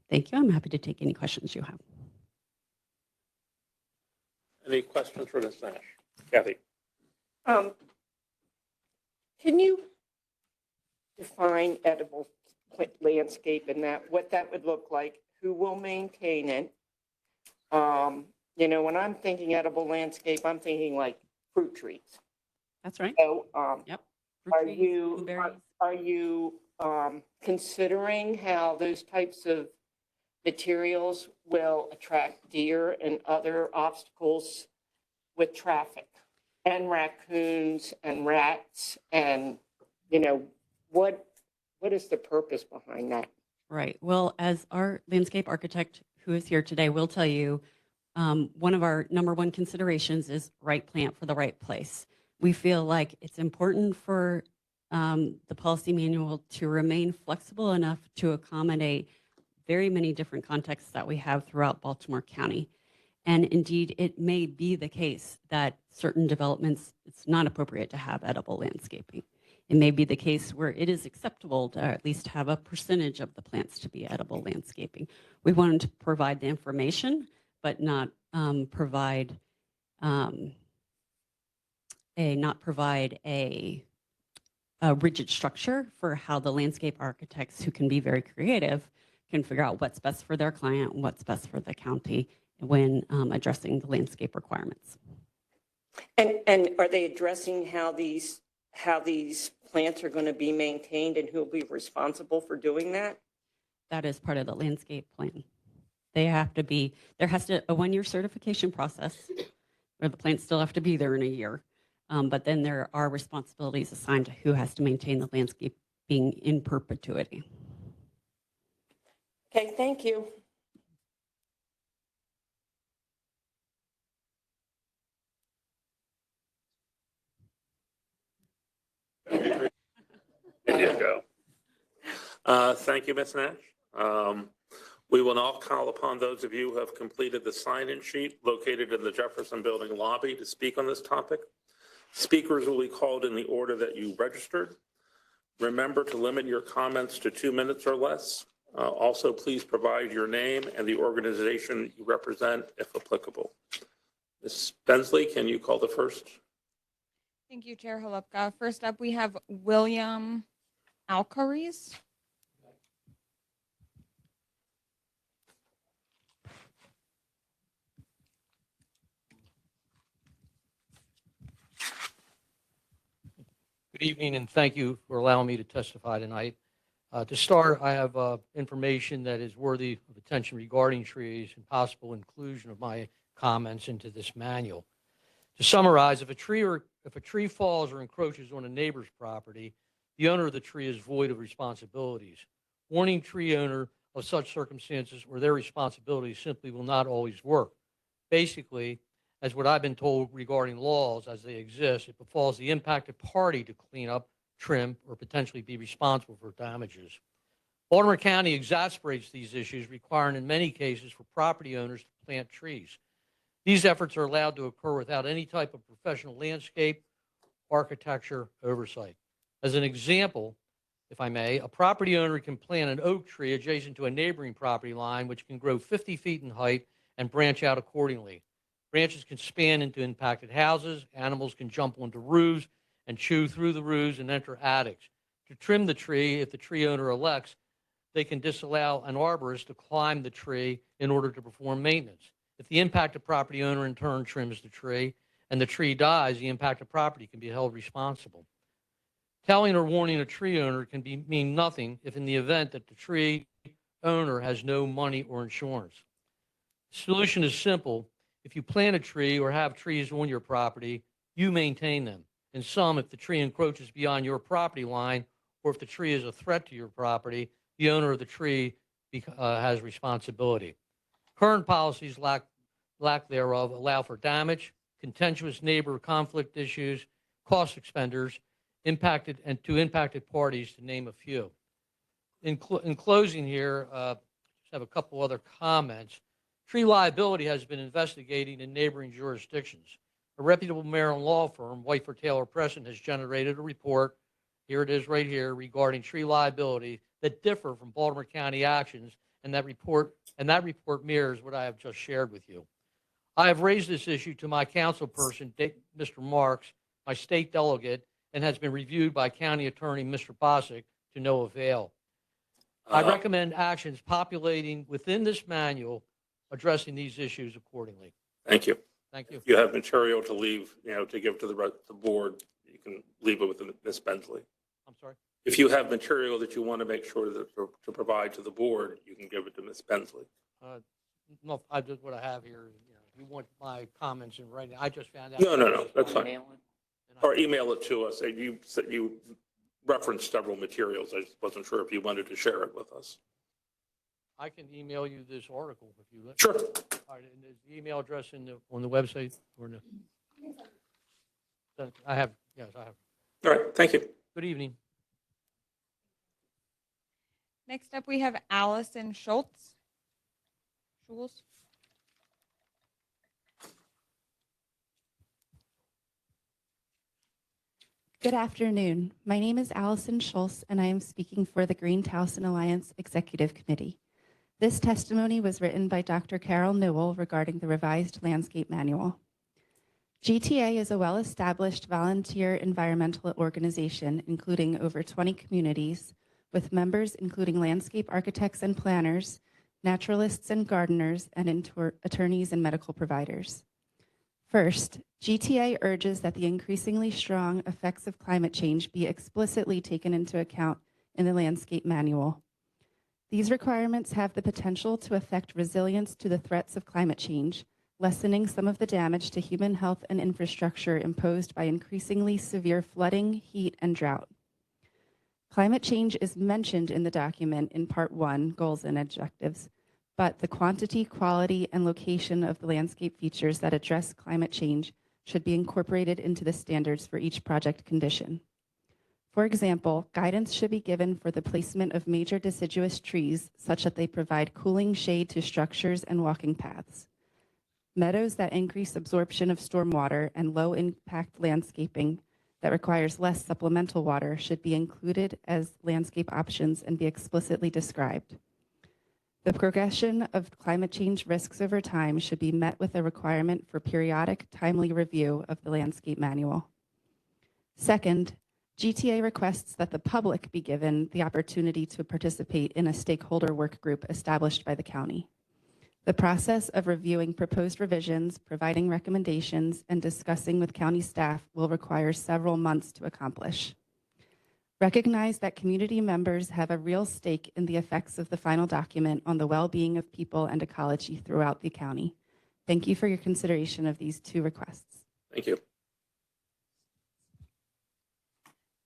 Thank you. I'm happy to take any questions you have. Any questions for Ms. Nash? Kathy? Can you define edible landscape and what that would look like? Who will maintain it? You know, when I'm thinking edible landscape, I'm thinking like fruit trees. That's right. So, Yep. are you considering how those types of materials will attract deer and other obstacles with traffic and raccoons and rats? And, you know, what is the purpose behind that? Right. Well, as our landscape architect who is here today will tell you, one of our #1 considerations is right plant for the right place. We feel like it's important for the policy manual to remain flexible enough to accommodate very many different contexts that we have throughout Baltimore County. And indeed, it may be the case that certain developments, it's not appropriate to have edible landscaping. It may be the case where it is acceptable to at least have a percentage of the plants to be edible landscaping. We wanted to provide the information, but not provide a rigid structure for how the landscape architects, who can be very creative, can figure out what's best for their client and what's best for the county when addressing the landscape requirements. And are they addressing how these plants are going to be maintained and who will be responsible for doing that? That is part of the landscape plan. They have to be, there has to, a 1-year certification process where the plants still have to be there in a year. But then there are responsibilities assigned to who has to maintain the landscaping in perpetuity. Okay, thank you. There you go. Thank you, Ms. Nash. We will now call upon those of you who have completed the sign-in sheet located in the Jefferson Building lobby to speak on this topic. Speakers will be called in the order that you registered. Remember to limit your comments to 2 minutes or less. Also, please provide your name and the organization you represent, if applicable. Ms. Bensley, can you call the first? Thank you, Chair Holupka. First up, we have William Alcaries. Good evening, and thank you for allowing me to testify tonight. To start, I have information that is worthy of attention regarding trees and possible inclusion of my comments into this manual. To summarize, if a tree falls or encroaches on a neighbor's property, the owner of the tree is void of responsibilities. Warning tree owner of such circumstances or their responsibilities simply will not always work. Basically, as what I've been told regarding laws as they exist, it befalls the impacted party to clean up, trim, or potentially be responsible for damages. Baltimore County exasperates these issues, requiring in many cases for property owners to plant trees. These efforts are allowed to occur without any type of professional landscape, architecture oversight. As an example, if I may, a property owner can plant an oak tree adjacent to a neighboring property line, which can grow 50 feet in height and branch out accordingly. Branches can span into impacted houses. Animals can jump onto roofs and chew through the roofs and enter attics. To trim the tree, if the tree owner elects, they can disallow an arborist to climb the tree in order to perform maintenance. If the impacted property owner in turn trims the tree and the tree dies, the impacted property can be held responsible. Telling or warning a tree owner can mean nothing if in the event that the tree owner has no money or insurance. The solution is simple. If you plant a tree or have trees on your property, you maintain them. In some, if the tree encroaches beyond your property line or if the tree is a threat to your property, the owner of the tree has responsibility. Current policies, lack thereof, allow for damage, contentious neighbor conflict issues, cost expenders, impacted parties, to name a few. In closing here, just have a couple other comments. Tree liability has been investigating in neighboring jurisdictions. A reputable Maryland law firm, Whiteford Taylor Preston, has generated a report, here it is right here, regarding tree liability that differ from Baltimore County actions, and that report mirrors what I have just shared with you. I have raised this issue to my council person, Mr. Marks, my state delegate, and has been reviewed by County Attorney Mr. Bosick to no avail. I recommend actions populating within this manual addressing these issues accordingly. Thank you. Thank you. If you have material to leave, to give to the board, you can leave it with Ms. Bensley. I'm sorry? If you have material that you want to make sure that to provide to the board, you can give it to Ms. Bensley. No, I just what I have here. If you want my comments in writing, I just found out. No, that's fine. Or email it to us. You said you referenced several materials. I just wasn't sure if you wanted to share it with us. I can email you this article if you let. Sure. All right, and is the email address on the website or no? I have. Yes, I have. All right. Thank you. Good evening. Next up, we have Allison Schultz. Good afternoon. My name is Allison Schultz, and I am speaking for the Green Towson Alliance Executive Committee. This testimony was written by Dr. Carol Newell regarding the revised landscape manual. GTA is a well-established volunteer environmental organization, including over 20 communities, with members including landscape architects and planners, naturalists and gardeners, and attorneys and medical providers. First, GTA urges that the increasingly strong effects of climate change be explicitly taken into account in the landscape manual. These requirements have the potential to affect resilience to the threats of climate change, lessening some of the damage to human health and infrastructure imposed by increasingly severe flooding, heat, and drought. Climate change is mentioned in the document in Part 1, Goals and Objectives, but the quantity, quality, and location of the landscape features that address climate change should be incorporated into the standards for each project condition. For example, guidance should be given for the placement of major deciduous trees such that they provide cooling shade to structures and walking paths. Meadows that increase absorption of stormwater and low-impact landscaping that requires less supplemental water should be included as landscape options and be explicitly described. The progression of climate change risks over time should be met with a requirement for periodic, timely review of the landscape manual. Second, GTA requests that the public be given the opportunity to participate in a stakeholder work group established by the county. The process of reviewing proposed revisions, providing recommendations, and discussing with county staff will require several months to accomplish. Recognize that community members have a real stake in the effects of the final document on the well-being of people and ecology throughout the county. Thank you for your consideration of these two requests. Thank you.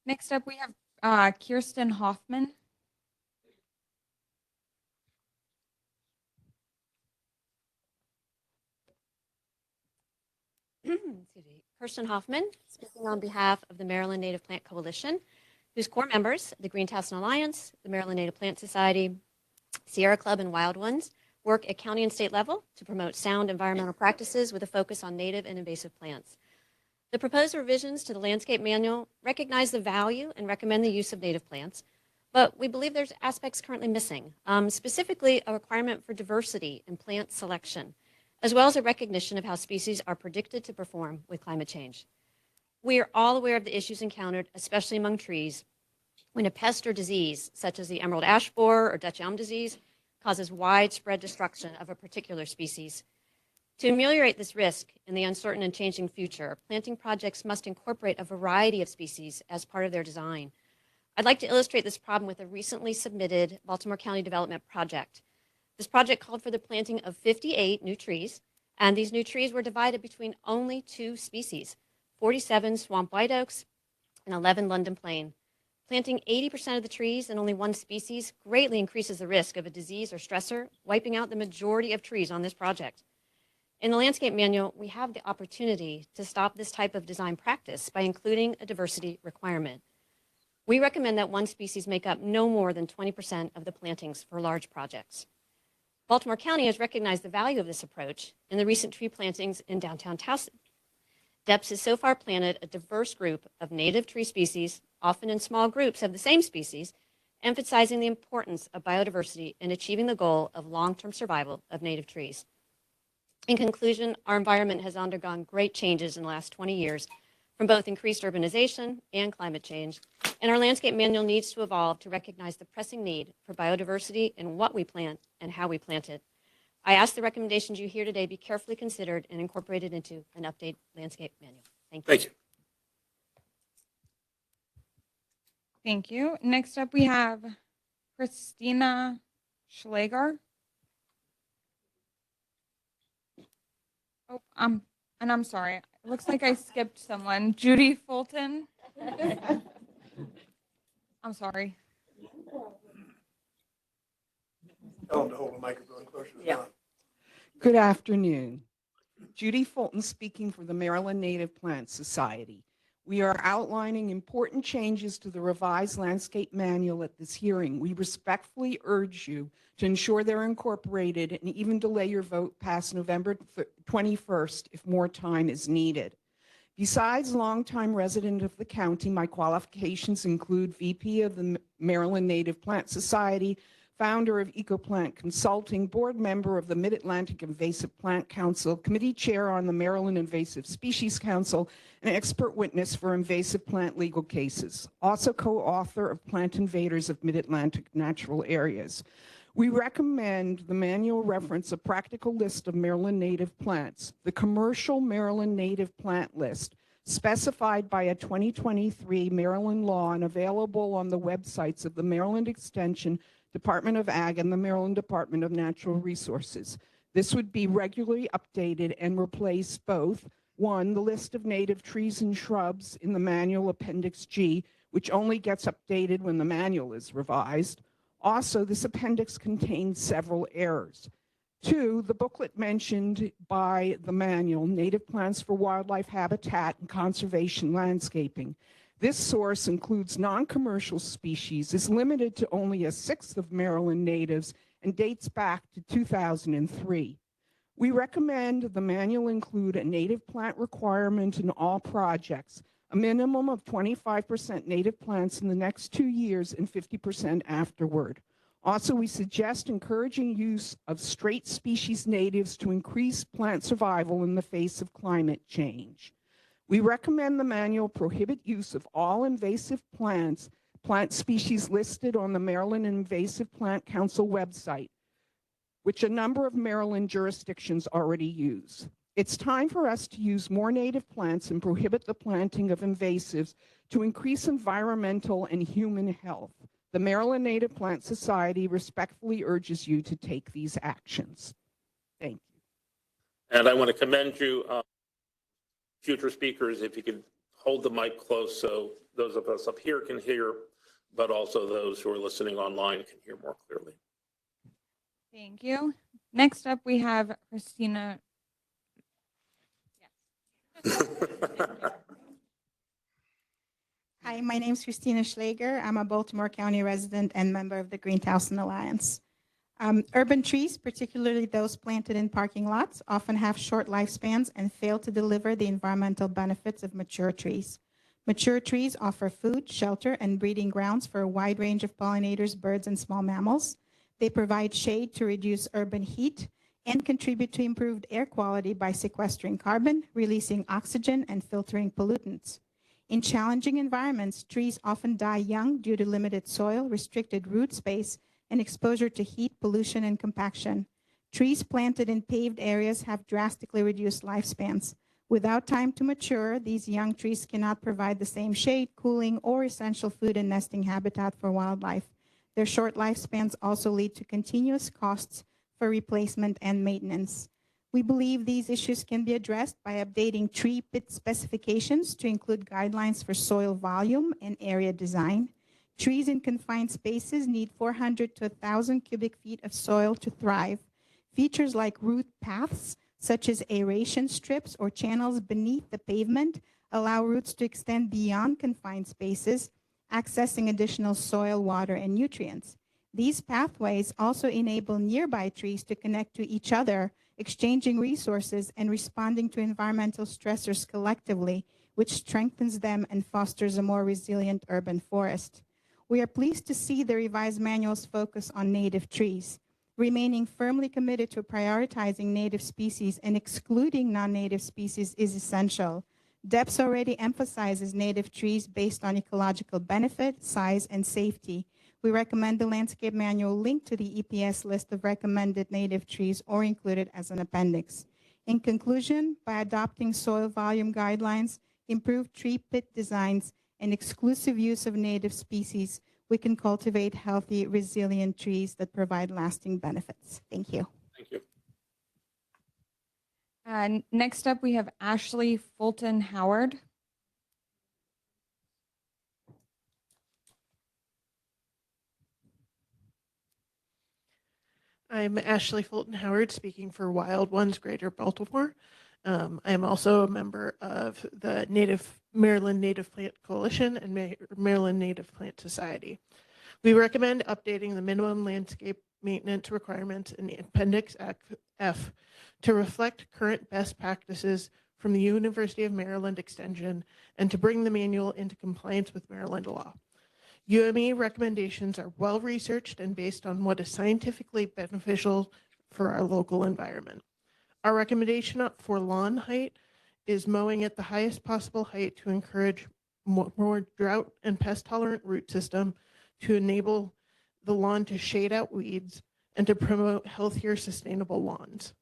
Next up, we have Kirsten Hoffman. Excuse me. Kirsten Hoffman, speaking on behalf of the Maryland Native Plant Coalition, whose core members, the Green Towson Alliance, the Maryland Native Plant Society, Sierra Club, and Wild Ones, work at county and state level to promote sound environmental practices with a focus on native and invasive plants. The proposed revisions to the landscape manual recognize the value and recommend the use of native plants, but we believe there's aspects currently missing, specifically a requirement for diversity in plant selection, as well as a recognition of how species are predicted to perform with climate change. We are all aware of the issues encountered, especially among trees, when a pest or disease, such as the emerald ash borer or Dutch elm disease, causes widespread destruction of a particular species. To ameliorate this risk in the uncertain and changing future, planting projects must incorporate a variety of species as part of their design. I'd like to illustrate this problem with a recently submitted Baltimore County development project. This project called for the planting of 58 new trees, and these new trees were divided between only 2 species, 47 swamp white oaks and 11 London plane. Planting 80% of the trees in only 1 species greatly increases the risk of a disease or stressor, wiping out the majority of trees on this project. In the landscape manual, we have the opportunity to stop this type of design practice by including a diversity requirement. We recommend that 1 species make up no more than 20% of the plantings for large projects. Baltimore County has recognized the value of this approach in the recent tree plantings in downtown Towson. DEPS has so far planted a diverse group of native tree species, often in small groups of the same species, emphasizing the importance of biodiversity in achieving the goal of long-term survival of native trees. In conclusion, our environment has undergone great changes in the last 20 years from both increased urbanization and climate change, and our landscape manual needs to evolve to recognize the pressing need for biodiversity in what we plant and how we plant it. I ask the recommendations you hear today be carefully considered and incorporated into an updated landscape manual. Thank you. Thank you. Thank you. Next up, we have Christina Schleger. Oh, and I'm sorry. It looks like I skipped someone. Judy Fulton. I'm sorry. Tell them to hold the microphone closer to the Yeah. mouth. Good afternoon. Judy Fulton speaking for the Maryland Native Plant Society. We are outlining important changes to the revised landscape manual at this hearing. We respectfully urge you to ensure they're incorporated and even delay your vote past November 21st if more time is needed. Besides longtime resident of the county, my qualifications include VP of the Maryland Native Plant Society, founder of EcoPlant Consulting, board member of the Mid-Atlantic Invasive Plant Council, committee chair on the Maryland Invasive Species Council, and expert witness for invasive plant legal cases. Also co-author of Plant Invaders of Mid-Atlantic Natural Areas. We recommend the manual reference a practical list of Maryland native plants, the commercial Maryland native plant list, specified by a 2023 Maryland law and available on the websites of the Maryland Extension, Department of Ag, and the Maryland Department of Natural Resources. This would be regularly updated and replace both, 1, the list of native trees and shrubs in the manual Appendix G, which only gets updated when the manual is revised. Also, this appendix contains several errors. 2, the booklet mentioned by the manual, Native Plants for Wildlife Habitat and Conservation Landscaping. This source includes non-commercial species, is limited to only 1/6 of Maryland natives, and dates back to 2003. We recommend the manual include a native plant requirement in all projects, a minimum of 25% native plants in the next 2 years and 50% afterward. Also, we suggest encouraging use of straight species natives to increase plant survival in the face of climate change. We recommend the manual prohibit use of all invasive plant species listed on the Maryland Invasive Plant Council website, which a number of Maryland jurisdictions already use. It's time for us to use more native plants and prohibit the planting of invasives to increase environmental and human health. The Maryland Native Plant Society respectfully urges you to take these actions. Thank you. And I want to commend you, future speakers, if you could hold the mic close so those of us up here can hear, but also those who are listening online can hear more clearly. Thank you. Next up, we have Christina. Hi, my name is Christina Schlager. I'm a Baltimore County resident and member of the Green Towson Alliance. Urban trees, particularly those planted in parking lots, often have short lifespans and fail to deliver the environmental benefits of mature trees. Mature trees offer food, shelter, and breeding grounds for a wide range of pollinators, birds, and small mammals. They provide shade to reduce urban heat and contribute to improved air quality by sequestering carbon, releasing oxygen, and filtering pollutants. In challenging environments, trees often die young due to limited soil, restricted root space, and exposure to heat, pollution, and compaction. Trees planted in paved areas have drastically reduced lifespans. Without time to mature, these young trees cannot provide the same shade, cooling, or essential food and nesting habitat for wildlife. Their short lifespans also lead to continuous costs for replacement and maintenance. We believe these issues can be addressed by updating tree pit specifications to include guidelines for soil volume and area design. Trees in confined spaces need 400 to 1,000 cubic feet of soil to thrive. Features like root paths, such as aeration strips or channels beneath the pavement, allow roots to extend beyond confined spaces, accessing additional soil, water, and nutrients. These pathways also enable nearby trees to connect to each other, exchanging resources and responding to environmental stressors collectively, which strengthens them and fosters a more resilient urban forest. We are pleased to see the revised manual's focus on native trees. Remaining firmly committed to prioritizing native species and excluding non-native species is essential. DEPS already emphasizes native trees based on ecological benefit, size, and safety. We recommend the landscape manual linked to the EPS list of recommended native trees or included as an appendix. In conclusion, by adopting soil volume guidelines, improved tree pit designs, and exclusive use of native species, we can cultivate healthy, resilient trees that provide lasting benefits. Thank you. Thank you. Next up, we have Ashley Fulton Howard. I'm Ashley Fulton Howard, speaking for Wild Ones Greater Baltimore. I am also a member of the Maryland Native Plant Coalition and Maryland Native Plant Society. We recommend updating the minimum landscape maintenance requirements in Appendix F to reflect current best practices from the University of Maryland Extension and to bring the manual into compliance with Maryland law. UME recommendations are well-researched and based on what is scientifically beneficial for our local environment. Our recommendation for lawn height is mowing at the highest possible height to encourage more drought and pest-tolerant root system to enable the lawn to shade out weeds and to promote healthier, sustainable lawns.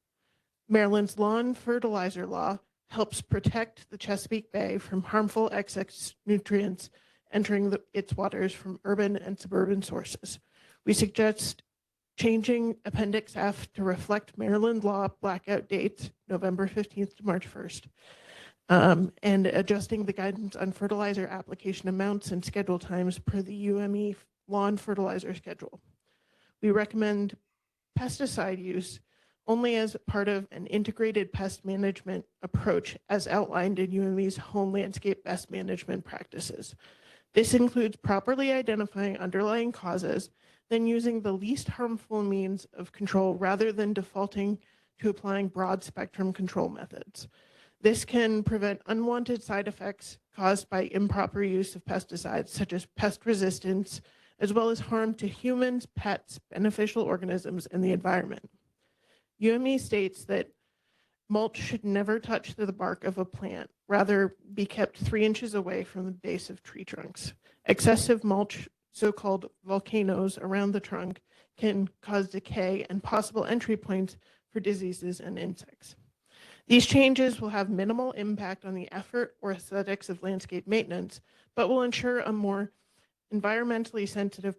Maryland's lawn fertilizer law helps protect the Chesapeake Bay from harmful excess nutrients entering its waters from urban and suburban sources. We suggest changing Appendix F to reflect Maryland law blackout dates, November 15th to March 1st, and adjusting the guidance on fertilizer application amounts and schedule times per the UME lawn fertilizer schedule. We recommend pesticide use only as part of an integrated pest management approach as outlined in UME's home landscape pest management practices. This includes properly identifying underlying causes, then using the least harmful means of control rather than defaulting to applying broad spectrum control methods. This can prevent unwanted side effects caused by improper use of pesticides, such as pest resistance, as well as harm to humans, pets, beneficial organisms, and the environment. UME states that Mulch should never touch the bark of a plant, rather be kept 3 inches away from the base of tree trunks. Excessive mulch, so-called volcanoes around the trunk, can cause decay and possible entry points for diseases and insects. These changes will have minimal impact on the effort or aesthetics of landscape maintenance, but will ensure a more environmentally sensitive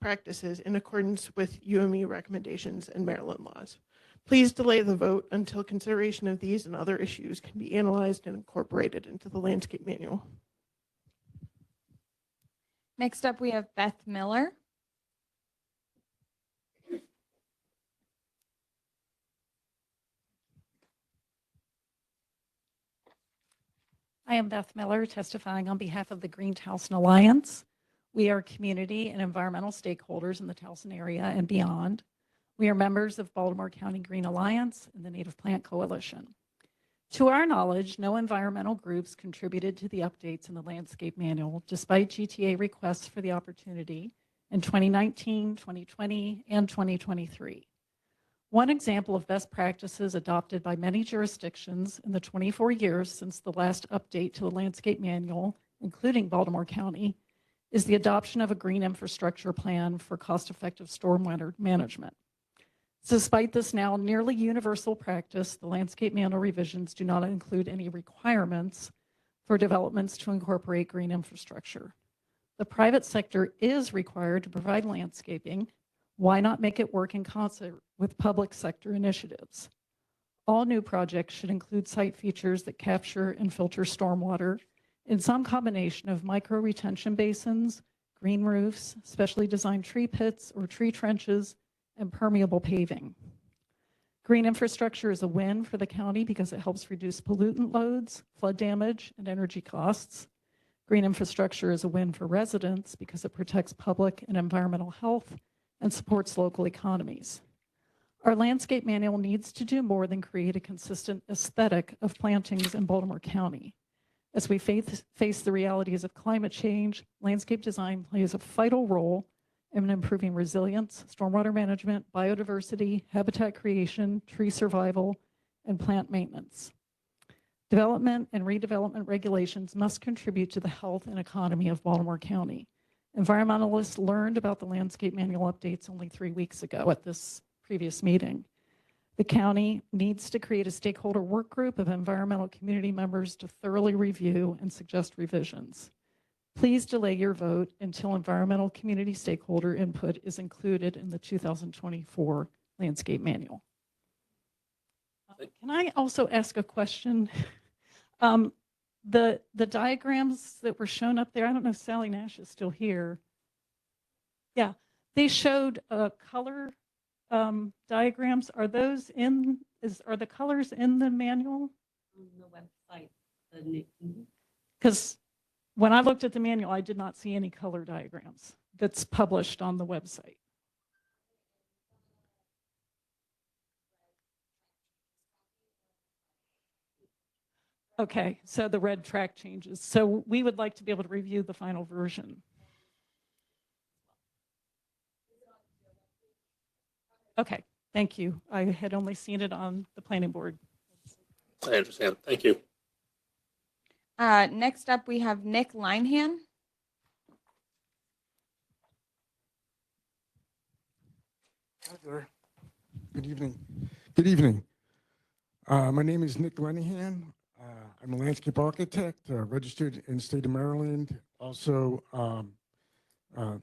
practices in accordance with UME recommendations and Maryland laws. Please delay the vote until consideration of these and other issues can be analyzed and incorporated into the landscape manual. Next up, we have Beth Miller. I am Beth Miller, testifying on behalf of the Green Towson Alliance. We are community and environmental stakeholders in the Towson area and beyond. We are members of Baltimore County Green Alliance and the Native Plant Coalition. To our knowledge, no environmental groups contributed to the updates in the landscape manual, despite GTA requests for the opportunity in 2019, 2020, and 2023. One example of best practices adopted by many jurisdictions in the 24 years since the last update to the landscape manual, including Baltimore County, is the adoption of a green infrastructure plan for cost-effective stormwater management. Despite this now nearly universal practice, the landscape manual revisions do not include any requirements for developments to incorporate green infrastructure. The private sector is required to provide landscaping. Why not make it work in concert with public sector initiatives? All new projects should include site features that capture and filter stormwater in some combination of micro retention basins, green roofs, specially designed tree pits or tree trenches, and permeable paving. Green infrastructure is a win for the county because it helps reduce pollutant loads, flood damage, and energy costs. Green infrastructure is a win for residents because it protects public and environmental health and supports local economies. Our landscape manual needs to do more than create a consistent aesthetic of plantings in Baltimore County. As we face the realities of climate change, landscape design plays a vital role in improving resilience, stormwater management, biodiversity, habitat creation, tree survival, and plant maintenance. Development and redevelopment regulations must contribute to the health and economy of Baltimore County. Environmentalists learned about the landscape manual updates only 3 weeks ago at this previous meeting. The county needs to create a stakeholder work group of environmental community members to thoroughly review and suggest revisions. Please delay your vote until environmental community stakeholder input is included in the 2024 landscape manual. Can I also ask a question? The diagrams that were shown up there, I don't know if Sally Nash is still here. Yeah, they showed color diagrams. Are those in, are the colors in the manual? On the website. Because when I looked at the manual, I did not see any color diagrams that's published on the website. Okay, so the red track changes. So we would like to be able to review the final version. Okay, thank you. I had only seen it on the planning board. I understand. Thank you. Next up, we have Nick Linehan. Hi there. Good evening. Good evening. My name is Nick Linehan. I'm a landscape architect, registered in the state of Maryland, also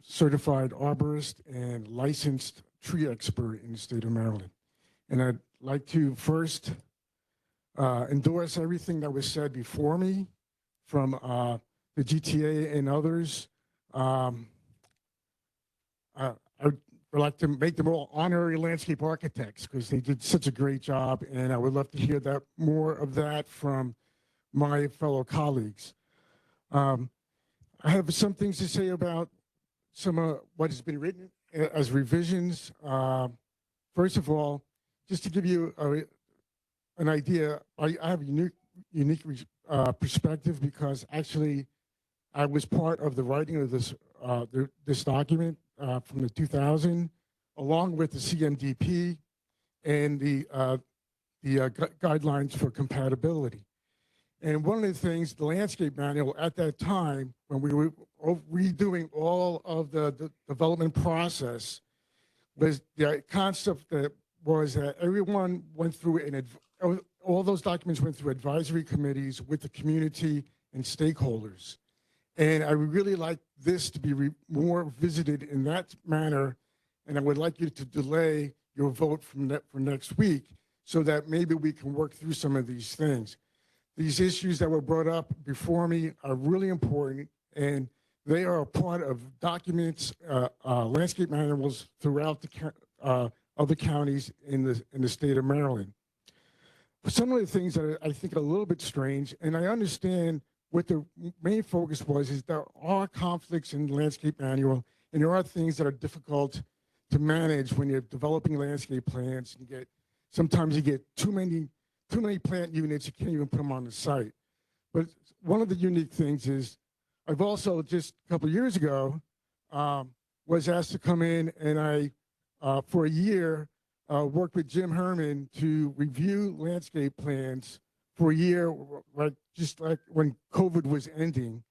certified arborist and licensed tree expert in the state of Maryland. And I'd like to first endorse everything that was said before me from the GTA and others. I would like to make them all honorary landscape architects because they did such a great job, and I would love to hear that more of that from my fellow colleagues. I have some things to say about some of what has been written as revisions. First of all, just to give you an idea, I have a unique perspective because actually I was part of the writing of this document from the 2000, along with the CMDP and the guidelines for compatibility. And one of the things, the landscape manual at that time, when we were redoing all of the development process, was the concept that was that everyone went through all those documents went through advisory committees with the community and stakeholders. And I would really like this to be more visited in that manner. And I would like you to delay your vote for next week so that maybe we can work through some of these things. These issues that were brought up before me are really important, and they are a part of documents, landscape manuals throughout the other counties in the state of Maryland. Some of the things that I think are a little bit strange, and I understand what the main focus was, is there are conflicts in the landscape manual, and there are things that are difficult to manage when you're developing landscape plans. Sometimes you get too many plant units, you can't even put them on the site. But one of the unique things is I've also just a couple of years ago was asked to come in, and I, for a year, worked with Jim Herman to review landscape plans for a year, just like when COVID was ending,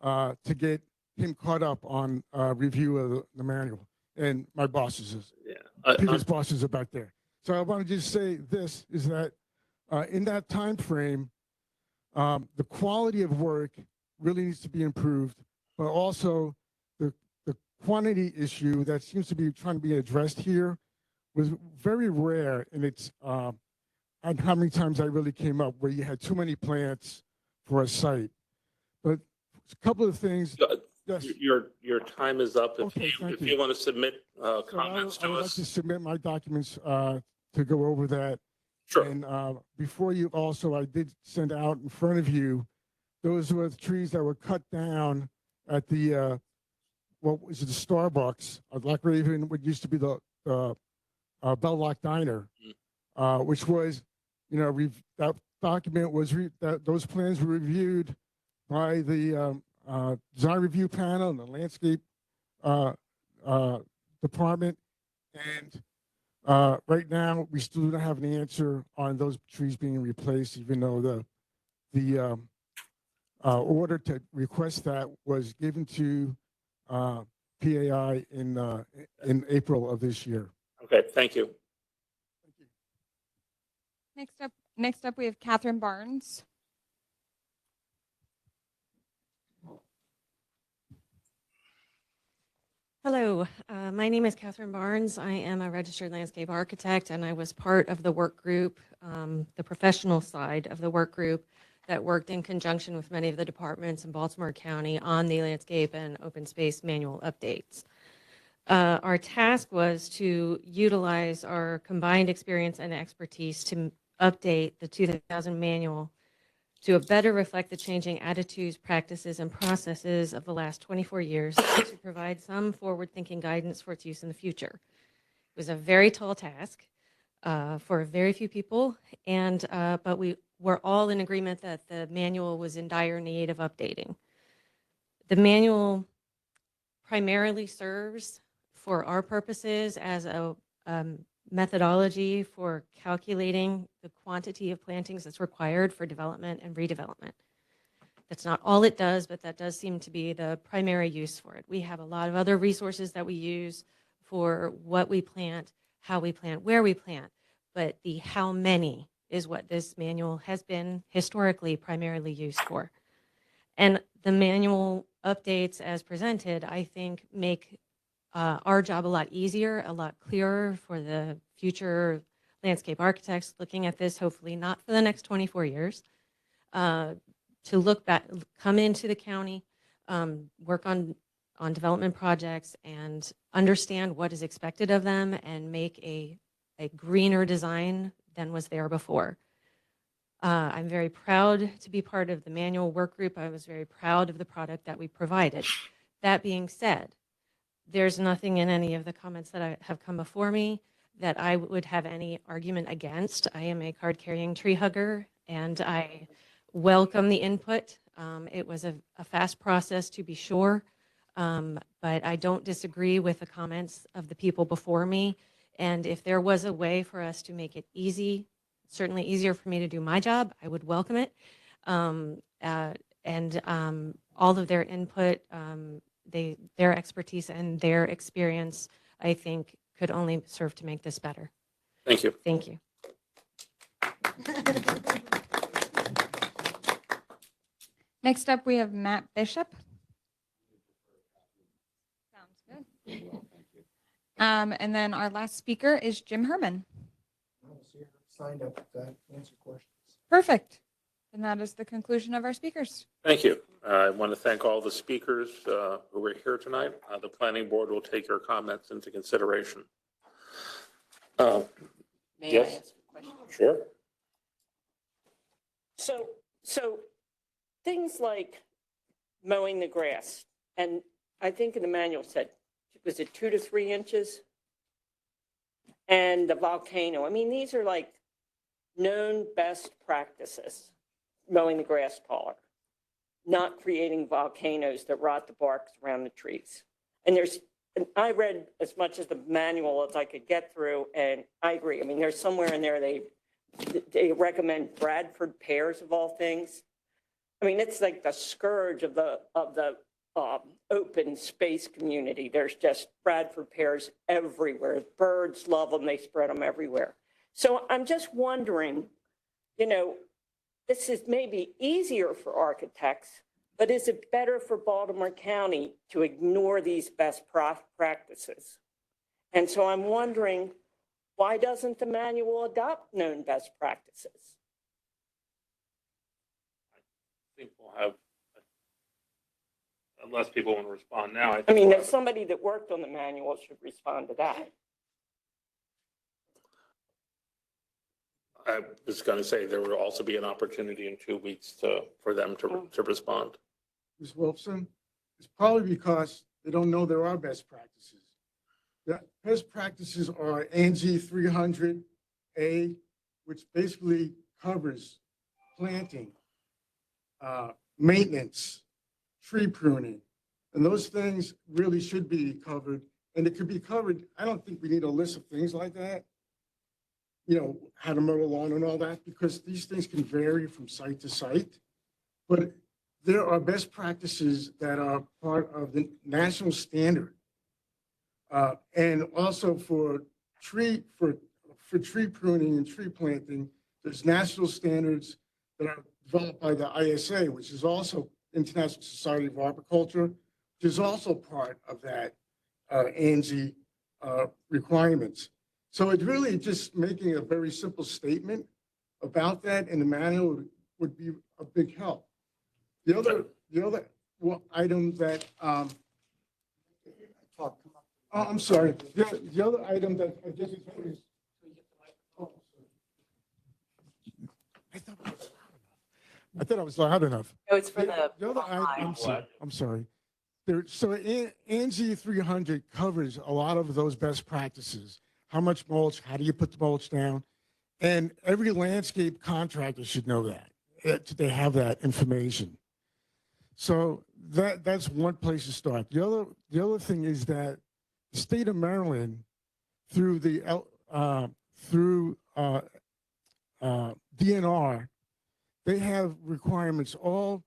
to get him caught up on review of the manual. And my bosses, previous bosses are back there. So I want to just say this, is that in that time frame, the quality of work really needs to be improved, but also the quantity issue that seems to be trying to be addressed here was very rare in its, and how many times I really came up where you had too many plants for a site. But a couple of things. Yes. Your time is up. Okay, If you want to submit comments I to would like us. to submit my documents to go over that. Sure. And before you also, I did send out in front of you, those were the trees that were cut down at the, what was it, the Starbucks, Black Raven, what used to be the Bell Lock Diner, which was, that document was, those plans were reviewed by the design review panel and the landscape department. And right now, we still don't have an answer on those trees being replaced, even though the order to request that was given to PAI in April of this year. Okay, thank you. Next up, we have Catherine Barnes. Hello, my name is Catherine Barnes. I am a registered landscape architect, and I was part of the work group, the professional side of the work group that worked in conjunction with many of the departments in Baltimore County on the landscape and open space manual updates. Our task was to utilize our combined experience and expertise to update the 2000 manual to better reflect the changing attitudes, practices, and processes of the last 24 years to provide some forward-thinking guidance for its use in the future. It was a very tall task for very few people, and but we were all in agreement that the manual was in dire need of updating. The manual primarily serves for our purposes as a methodology for calculating the quantity of plantings that's required for development and redevelopment. That's not all it does, but that does seem to be the primary use for it. We have a lot of other resources that we use for what we plant, how we plant, where we plant, but the how many is what this manual has been historically primarily used for. And the manual updates as presented, I think, make our job a lot easier, a lot clearer for the future landscape architects looking at this, hopefully not for the next 24 years, to look back, come into the county, work on development projects and understand what is expected of them and make a greener design than was there before. I'm very proud to be part of the manual work group. I was very proud of the product that we provided. That being said, there's nothing in any of the comments that have come before me that I would have any argument against. I am a card-carrying tree hugger, and I welcome the input. It was a fast process, to be sure, but I don't disagree with the comments of the people before me. And if there was a way for us to make it easy, certainly easier for me to do my job. I would welcome it. All of their input, their expertise and their experience, I think, could only serve to make this better. Thank you. Thank you. Next up, we have Matt Bishop. Sounds good. And then our last speaker is Jim Herman. Signed up to answer questions. Perfect. And that is the conclusion of our speakers. Thank you. I want to thank all the speakers who were here tonight. The planning board will take your comments into consideration. May I Yes? ask a question? Sure. So things like mowing the grass, and I think in the manual said, was it 2 to 3 inches? And the volcano, I mean, these are like known best practices, mowing the grass taller, not creating volcanoes that rot the bark around the trees. And I read as much of the manual as I could get through, and I agree. I mean, there's somewhere in there they recommend Bradford pears of all things. I mean, it's like the scourge of the open space community. There's just Bradford pears everywhere. Birds love them. They spread them everywhere. So I'm just wondering, this is maybe easier for architects, but is it better for Baltimore County to ignore these best practices? And so I'm wondering, why doesn't the manual adopt known best practices? I think we'll have, unless people want to respond now. I mean, there's somebody that worked on the manual should respond to that. I was going to say there will also be an opportunity in 2 weeks for them to respond. Ms. Wilson, it's probably because they don't know there are best practices. The best practices are ANSI 300A, which basically covers planting, maintenance, tree pruning, and those things really should be covered. And it could be covered. I don't think we need a list of things like that, how to mow the lawn and all that, because these things can vary from site to site. But there are best practices that are part of the national standard. And also for tree pruning and tree planting, there's national standards that are developed by the ISA, which is also International Society of Arboriculture, which is also part of that ANSI requirements. So it's really just making a very simple statement about that, and the manual would be a big help. The other item that I'm sorry. The other item that I just is I thought I was loud enough. No, it's for the other item. I'm sorry. So ANSI 300 covers a lot of those best practices. How much mulch? How do you put the mulch down? And every landscape contractor should know that. They have that information. So that's one place to start. The other thing is that the state of Maryland, through DNR, they have requirements. All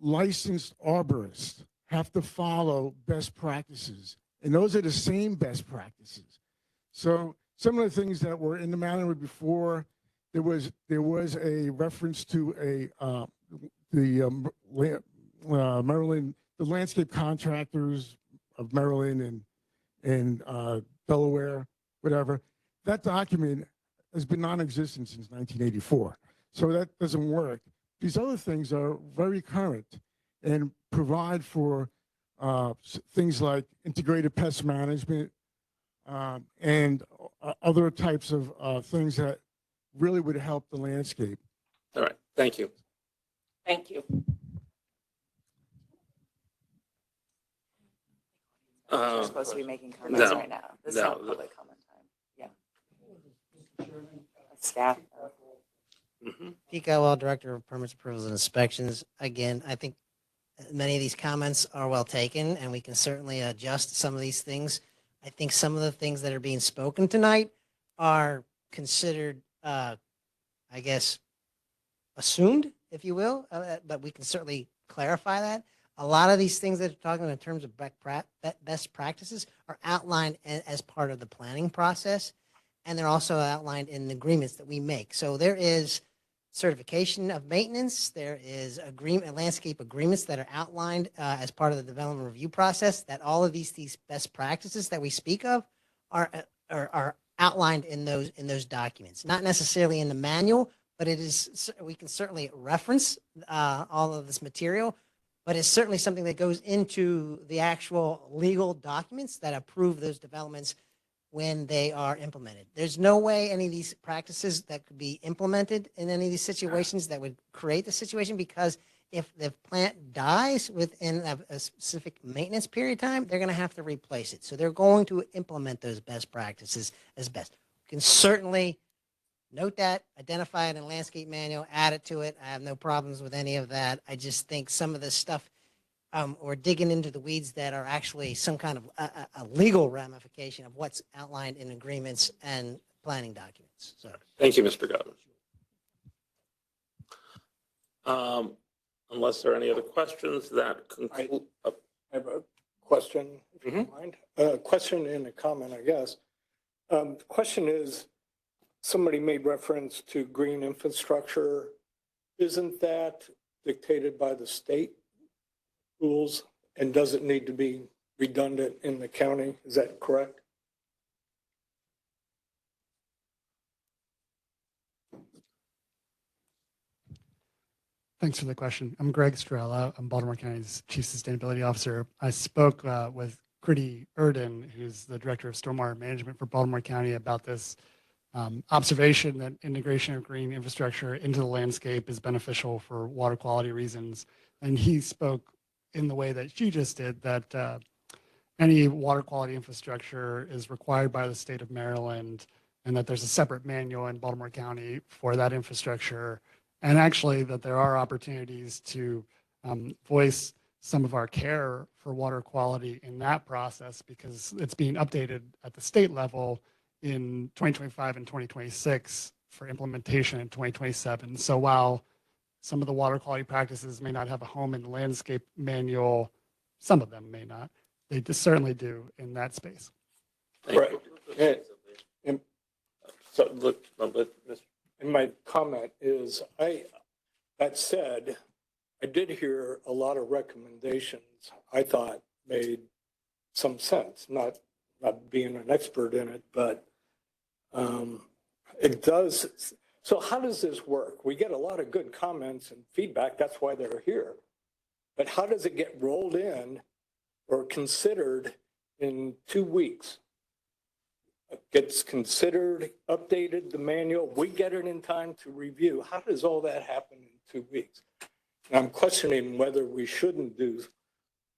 licensed arborists have to follow best practices, and those are the same best practices. So some of the things that were in the manual before, there was a reference to Maryland, the landscape contractors of Maryland and Delaware, whatever. That document has been non-existent since 1984. So that doesn't work. These other things are very current and provide for things like integrated pest management and other types of things that really would help the landscape. All right, thank you. Thank you. We're supposed to be making comments right now. This is not public comment time. Yeah. Staff. Pete Gowell, Director of Permits, Approvals, and Inspections. Again, I think many of these comments are well taken, and we can certainly adjust some of these things. I think some of the things that are being spoken tonight are considered I guess, assumed, if you will, but we can certainly clarify that. A lot of these things that you're talking about in terms of best practices are outlined as part of the planning process, and they're also outlined in the agreements that we make. So there is certification of maintenance. There is landscape agreements that are outlined as part of the development review process. That all of these best practices that we speak of are outlined in those documents. Not necessarily in the manual, but we can certainly reference all of this material. But it's certainly something that goes into the actual legal documents that approve those developments when they are implemented. There's no way any of these practices that could be implemented in any of these situations that would create the situation, because if the plant dies within a specific maintenance period of time, they're going to have to replace it. So they're going to implement those best practices as best. You can certainly note that, identify it in a landscape manual, add it to it. I have no problems with any of that. I just think some of this stuff, we're digging into the weeds that are actually some kind of a legal ramification of what's outlined in agreements and planning documents. So, Thank you, Mr. Godwin. Unless there are any other questions, that concludes. I have a question, if you don't mind. A question and a comment, I guess. The question is, somebody made reference to green infrastructure. Isn't that dictated by the state rules, and does it need to be redundant in the county? Is that correct? Thanks for the question. I'm Greg Strella. I'm Baltimore County's Chief Sustainability Officer. I spoke with Critty Erden, who's the Director of Stormwater Management for Baltimore County, about this observation that integration of green infrastructure into the landscape is beneficial for water quality reasons. And he spoke in the way that she just did, that any water quality infrastructure is required by the state of Maryland, and that there's a separate manual in Baltimore County for that infrastructure. And actually that there are opportunities to voice some of our care for water quality in that process, because it's being updated at the state level in 2025 and 2026 for implementation in 2027. So while some of the water quality practices may not have a home in the landscape manual, some of them may not. They just certainly do in that space. Right. And so look, and my comment is, that said, I did hear a lot of recommendations I thought made some sense, not being an expert in it, but it does. So how does this work? We get a lot of good comments and feedback. That's why they're here. But how does it get rolled in or considered in 2 weeks? It gets considered, updated, the manual. We get it in time to review. How does all that happen in 2 weeks? And I'm questioning whether we shouldn't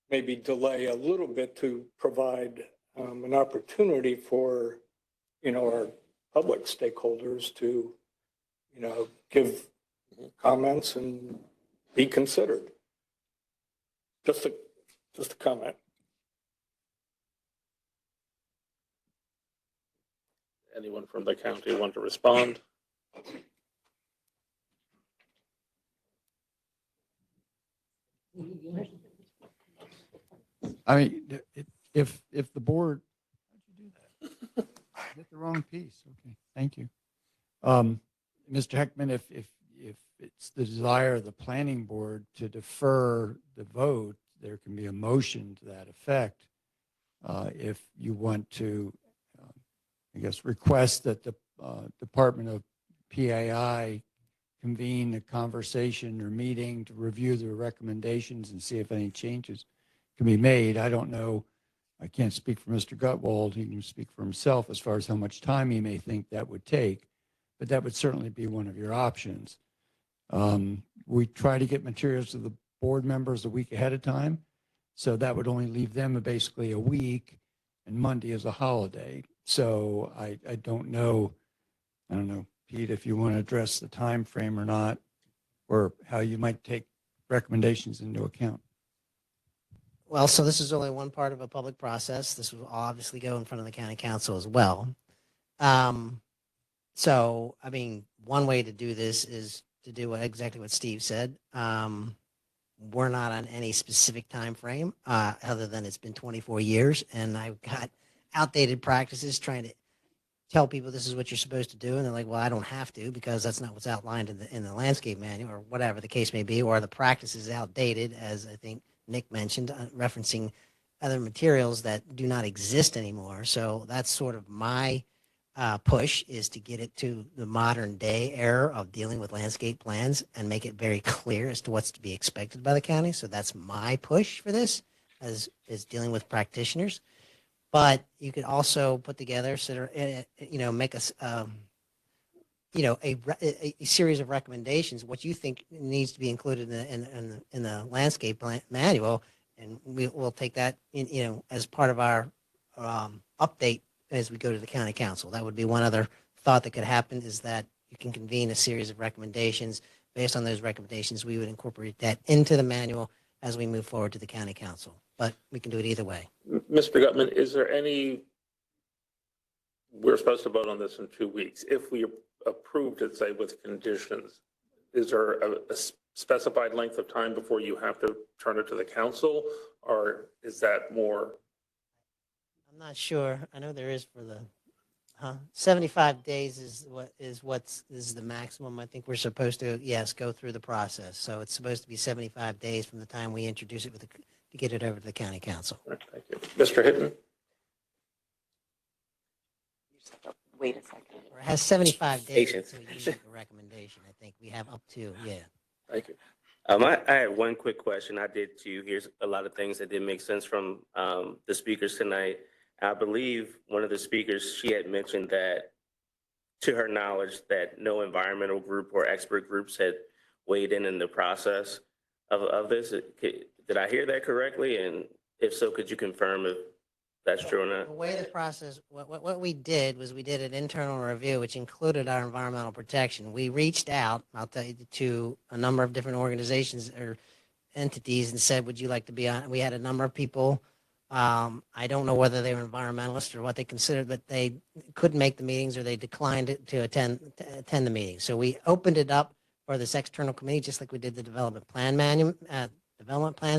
maybe delay a little bit to provide an opportunity for, our public stakeholders to, give comments and be considered. Just a comment. Anyone from the county want to respond? I mean, if the board, how'd you do that? Hit the wrong piece. Okay, thank you. Mr. Heckman, if it's the desire of the planning board to defer the vote, there can be a motion to that effect. If you want to, I guess, request that the Department of PAI convene a conversation or meeting to review the recommendations and see if any changes can be made. I don't know. I can't speak for Mr. Gutwald. He can speak for himself as far as how much time he may think that would take, but that would certainly be one of your options. We try to get materials to the board members a week ahead of time, so that would only leave them basically a week, and Monday is a holiday. So I don't know, Pete, if you want to address the time frame or not, or how you might take recommendations into account. well, so this is only one part of a public process. This will obviously go in front of the county council as well. So, I mean, one way to do this is to do exactly what Steve said. We're not on any specific time frame, other than it's been 24 years, and I've got outdated practices trying to tell people this is what you're supposed to do, and they're like, well, I don't have to because that's not what's outlined in the landscape manual, or whatever the case may be, or the practice is outdated, as I think Nick mentioned, referencing other materials that do not exist anymore. So that's sort of my push, is to get it to the modern day era of dealing with landscape plans and make it very clear as to what's to be expected by the county. So that's my push for this, as is dealing with practitioners. But you could also put together, make us, a series of recommendations, what you think needs to be included in the landscape plan manual, and we'll take that as part of our update as we go to the county council. That would be one other thought that could happen, is that you can convene a series of recommendations. Based on those recommendations, we would incorporate that into the manual as we move forward to the county council. But we can do it either way. Mr. Gutman, is there any, we're supposed to vote on this in 2 weeks. If we approved it, say, with conditions, is there a specified length of time before you have to turn it to the council, or is that more? I'm not sure. I know there is for the 75 days is the maximum. I think we're supposed to, yes, go through the process. So it's supposed to be 75 days from the time we introduce it to get it over to the county council. Thank you. Mr. Hinton? Wait a second. Or it has 75 days Patience. until you make a recommendation. I think we have up to, yeah. Thank you. I had one quick question. I did too. Here's a lot of things that didn't make sense from the speakers tonight. I believe one of the speakers, she had mentioned that, to her knowledge, that no environmental group or expert groups had weighed in the process of this. Did I hear that correctly? And if so, could you confirm if that's true or not? The way the process, what we did was we did an internal review, which included our environmental protection. We reached out, I'll tell you, to a number of different organizations or entities and said, would you like to be on? We had a number of people. I don't know whether they were environmentalists or what they considered, but they couldn't make the meetings or they declined to attend the meetings. So we opened it up for this external committee, just like we did the development plans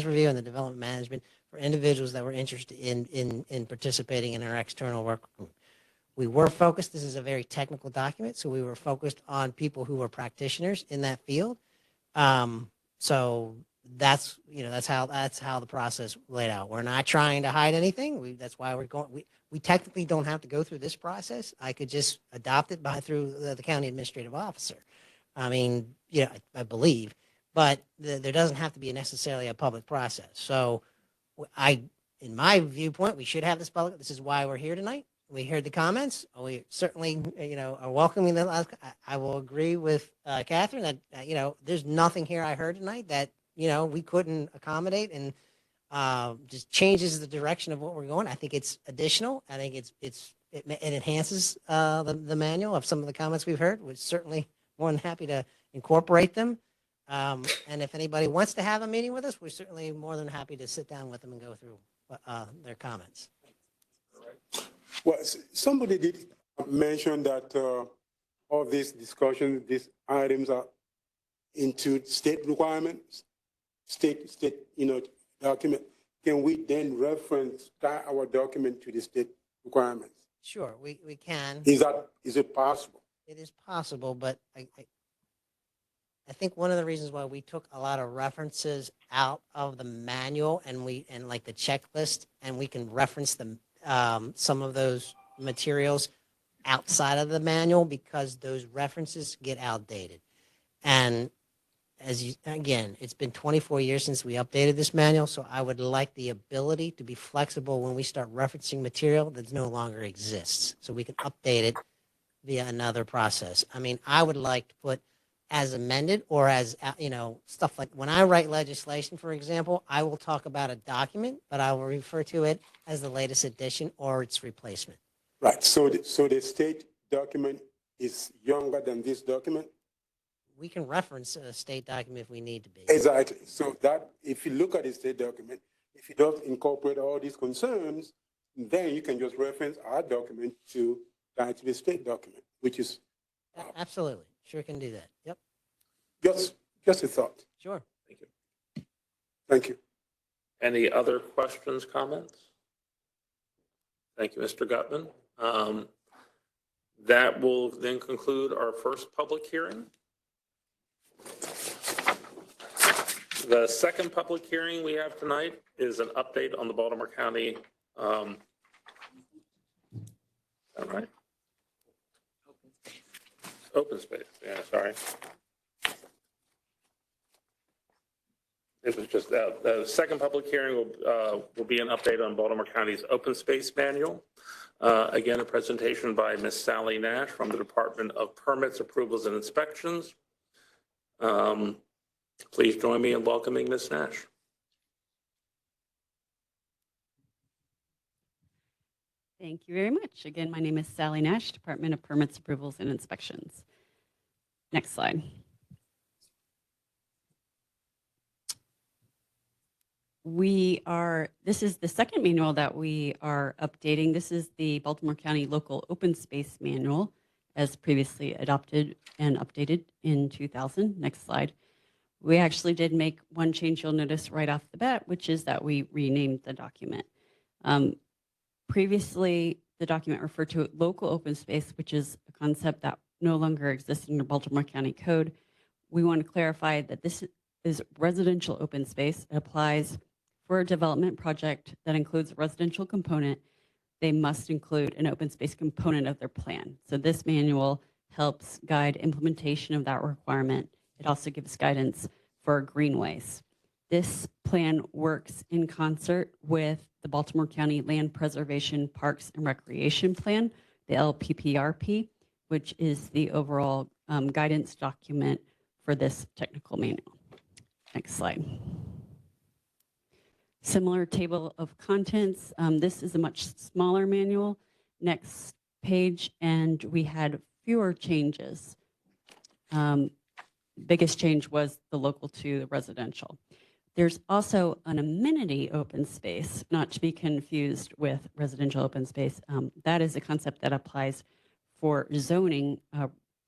review and the development management, for individuals that were interested in participating in our external work group. We were focused, this is a very technical document, so we were focused on people who were practitioners in that field. So that's how the process laid out. We're not trying to hide anything. That's why we're going. We technically don't have to go through this process. I could just adopt it through the county administrative officer. I mean, I believe, but there doesn't have to be necessarily a public process. So, in my viewpoint, we should have this public. This is why we're here tonight. We heard the comments. We certainly, are welcoming them. I will agree with Catherine that there's nothing here I heard tonight that we couldn't accommodate, and just changes the direction of what we're going. I think it's additional. I think it enhances the manual of some of the comments we've heard. We're certainly more than happy to incorporate them. And if anybody wants to have a meeting with us, we're certainly more than happy to sit down with them and go through their comments. Well, somebody did mention that all these discussions, these items are into state requirements, state document. Can we then reference our document to the state requirements? Sure, we can. Is it possible? It is possible, but I think one of the reasons why we took a lot of references out of the manual and like the checklist, and we can reference them, some of those materials outside of the manual, because those references get outdated. And again, it's been 24 years since we updated this manual, so I would like the ability to be flexible when we start referencing material that no longer exists, so we can update it via another process. I mean, I would like to put as amended, or as, stuff like when I write legislation, for example, I will talk about a document, but I will refer to it as the latest edition or its replacement. Right. So the state document is younger than this document? We can reference a state document if we need to be. Exactly. So that if you look at the state document, if it does incorporate all these concerns, then you can just reference our document to the state document, which is Absolutely. Sure can do that. Yep. Just a thought. Sure. Thank you. Thank you. Any other questions, comments? Thank you, Mr. Gutman. That will then conclude our first public hearing. The second public hearing we have tonight is an update on the Baltimore County, all right? Open space, yeah, sorry. It was just, the second public hearing will be an update on Baltimore County's open space manual. Again, a presentation by Ms. Sally Nash from the Department of Permits, Approvals, and Inspections. Please join me in welcoming Ms. Nash. Thank you very much. Again, my name is Sally Nash, Department of Permits, Approvals, and Inspections. Next slide. This is the second manual that we are updating. This is the Baltimore County Local Open Space Manual, as previously adopted and updated in 2000. Next slide. We actually did make one change you'll notice right off the bat, which is that we renamed the document. Previously, the document referred to local open space, which is a concept that no longer exists in the Baltimore County Code. We want to clarify that this is residential open space. It applies for a development project that includes a residential component. They must include an open space component of their plan. So this manual helps guide implementation of that requirement. It also gives guidance for greenways. This plan works in concert with the Baltimore County Land Preservation Parks and Recreation Plan, the LPPRP, which is the overall guidance document for this technical manual. Next slide. Similar table of contents. This is a much smaller manual. Next page, and we had fewer changes. Biggest change was the local to the residential. There's also an amenity open space, not to be confused with residential open space. That is a concept that applies for zoning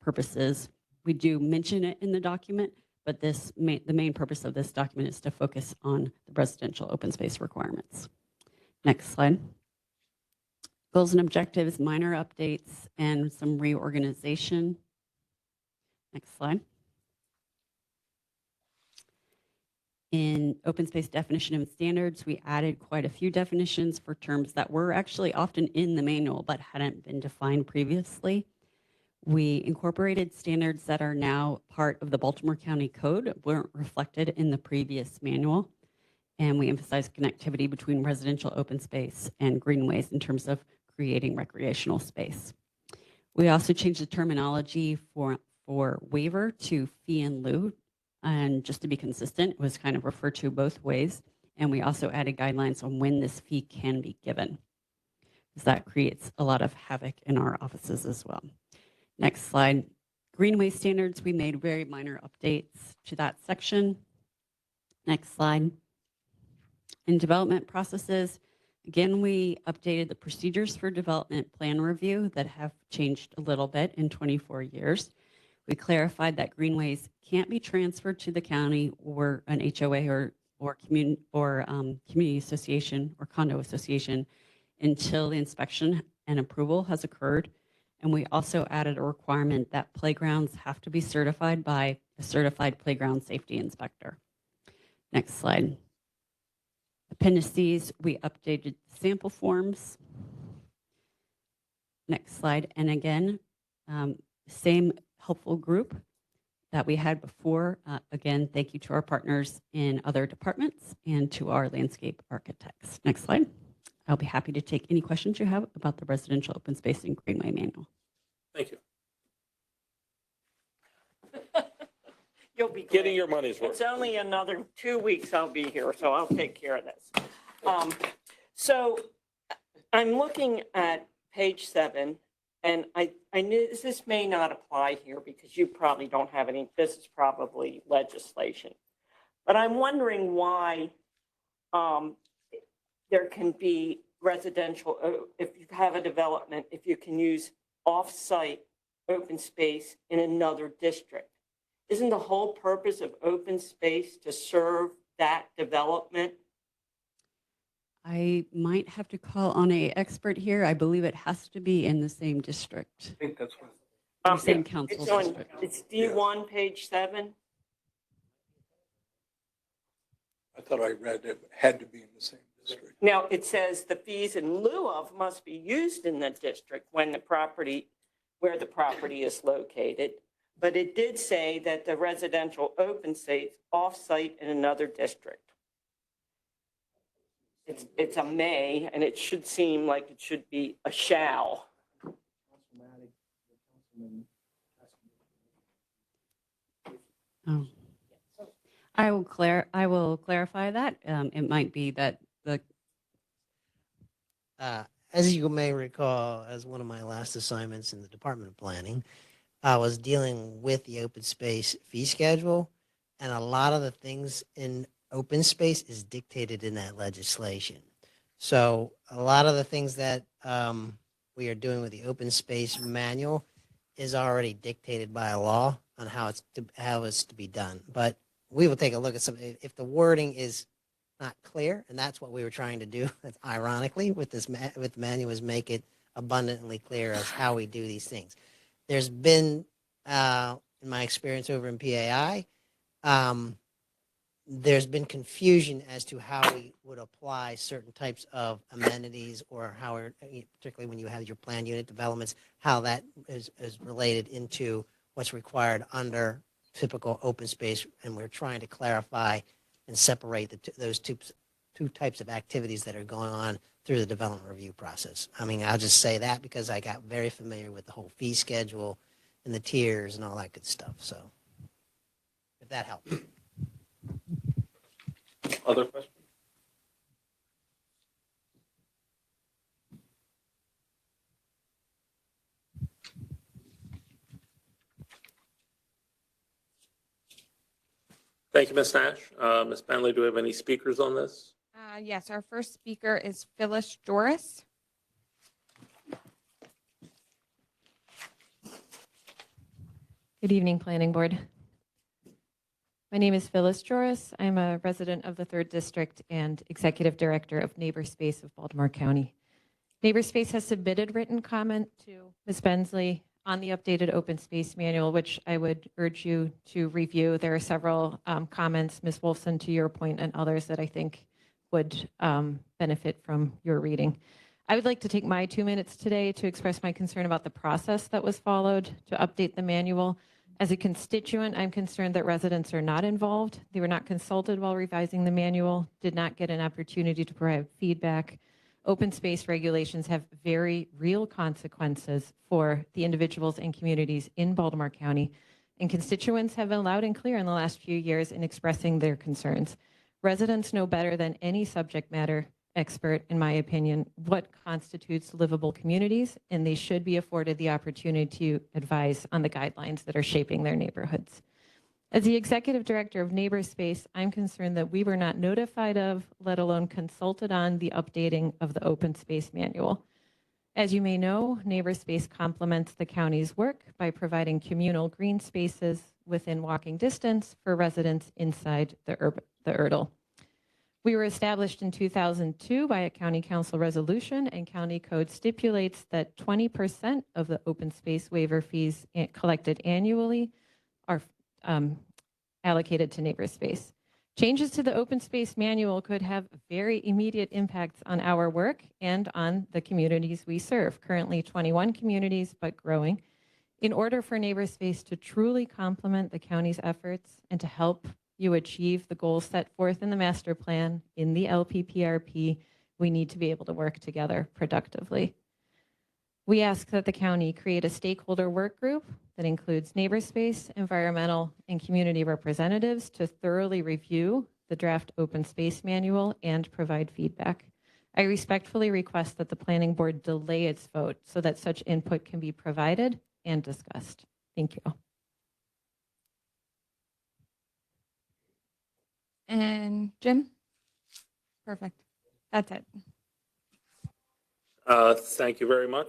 purposes. We do mention it in the document, but the main purpose of this document is to focus on the residential open space requirements. Next slide. Goals and objectives, minor updates, and some reorganization. Next slide. In open space definition and standards, we added quite a few definitions for terms that were actually often in the manual but hadn't been defined previously. We incorporated standards that are now part of the Baltimore County Code, weren't reflected in the previous manual. And we emphasize connectivity between residential open space and greenways in terms of creating recreational space. We also changed the terminology for waiver to fee in lieu. And just to be consistent, it was kind of referred to both ways. And we also added guidelines on when this fee can be given, because that creates a lot of havoc in our offices as well. Next slide. Greenway standards, we made very minor updates to that section. Next slide. In development processes, again, we updated the procedures for development plan review that have changed a little bit in 24 years. We clarified that greenways can't be transferred to the county or an HOA or community association or condo association until the inspection and approval has occurred. And we also added a requirement that playgrounds have to be certified by a certified playground safety inspector. Next slide. Appendices, we updated sample forms. Next slide. And again, same helpful group that we had before. Again, thank you to our partners in other departments and to our landscape architects. Next slide. I'll be happy to take any questions you have about the residential open space and greenway manual. Thank you. You'll be getting your money's worth. It's only another 2 weeks I'll be here, so I'll take care of this. So I'm looking at page 7, and I knew this may not apply here because you probably don't have any, this is probably legislation. But I'm wondering why there can be residential, if you have a development, if you can use off-site open space in another district. Isn't the whole purpose of open space to serve that development? I might have to call on a expert here. I believe it has to be in the same district. I think that's what. The same council It's on, district. it's D1, page 7. I thought I read it had to be in the same district. Now, it says the fees in lieu of must be used in the district when the property, where the property is located. But it did say that the residential open space off-site in another district. It's a may, and it should seem like it should be a shall. Oh. I will clarify that. It might be that the As you may recall, as one of my last assignments in the Department of Planning, I was dealing with the open space fee schedule, and a lot of the things in open space is dictated in that legislation. So a lot of the things that we are doing with the open space manual is already dictated by a law on how it's to be done. But we will take a look at some, if the wording is not clear, and that's what we were trying to do, ironically, with this with the manual, is make it abundantly clear as how we do these things. There's been, in my experience over in PAI, there's been confusion as to how we would apply certain types of amenities, or how, particularly when you have your planned unit developments, how that is related into what's required under typical open space. And we're trying to clarify and separate those two types of activities that are going on through the development review process. I mean, I'll just say that because I got very familiar with the whole fee schedule and the tiers and all that good stuff. So if that helps. Other questions? Thank you, Ms. Nash. Ms. Bentley, do we have any speakers on this? Yes, our first speaker is Phyllis Joris. Good evening, Planning Board. My name is Phyllis Joris. I'm a resident of the 3rd District and Executive Director of Neighborspace of Baltimore County. Neighborspace has submitted written comment to Ms. Bensley on the updated open space manual, which I would urge you to review. There are several comments, Ms. Wolfson, to your point, and others that I think would benefit from your reading. I would like to take my 2 minutes today to express my concern about the process that was followed to update the manual. As a constituent, I'm concerned that residents are not involved. They were not consulted while revising the manual, did not get an opportunity to provide feedback. Open space regulations have very real consequences for the individuals and communities in Baltimore County, and constituents have been loud and clear in the last few years in expressing their concerns. Residents know better than any subject matter expert, in my opinion, what constitutes livable communities, and they should be afforded the opportunity to advise on the guidelines that are shaping their neighborhoods. As the Executive Director of Neighborspace, I'm concerned that we were not notified of, let alone consulted on, the updating of the open space manual. As you may know, Neighborspace complements the county's work by providing communal green spaces within walking distance for residents inside the URDL. We were established in 2002 by a county council resolution, and county code stipulates that 20% of the open space waiver fees collected annually are allocated to Neighborspace. Changes to the open space manual could have very immediate impacts on our work and on the communities we serve. Currently 21 communities, but growing. In order for Neighborspace to truly complement the county's efforts and to help you achieve the goals set forth in the master plan, in the LPPRP, we need to be able to work together productively. We ask that the county create a stakeholder work group that includes Neighborspace, environmental, and community representatives to thoroughly review the draft open space manual and provide feedback. I respectfully request that the Planning Board delay its vote so that such input can be provided and discussed. Thank you. And Jim? Perfect. That's it. Thank you very much.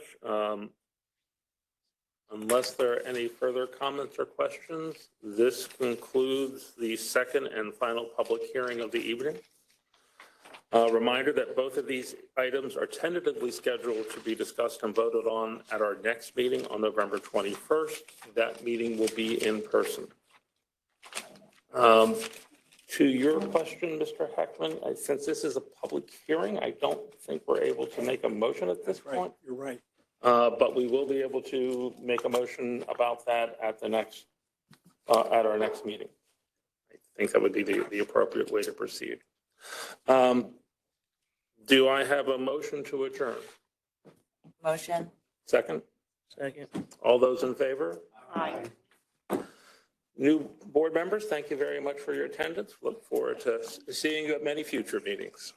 Unless there are any further comments or questions, this concludes the second and final public hearing of the evening. A reminder that both of these items are tentatively scheduled to be discussed and voted on at our next meeting on November 21st. That meeting will be in person. To your question, Mr. Heckman, since this is a public hearing, I don't think we're able to make a motion at this point. You're right. But we will be able to make a motion about that at the next, at our next meeting. I think that would be the appropriate way to proceed. Do I have a motion to adjourn? Motion. Second? Second. All those in favor? Aye. New board members, thank you very much for your attendance. Look forward to seeing you at many future meetings.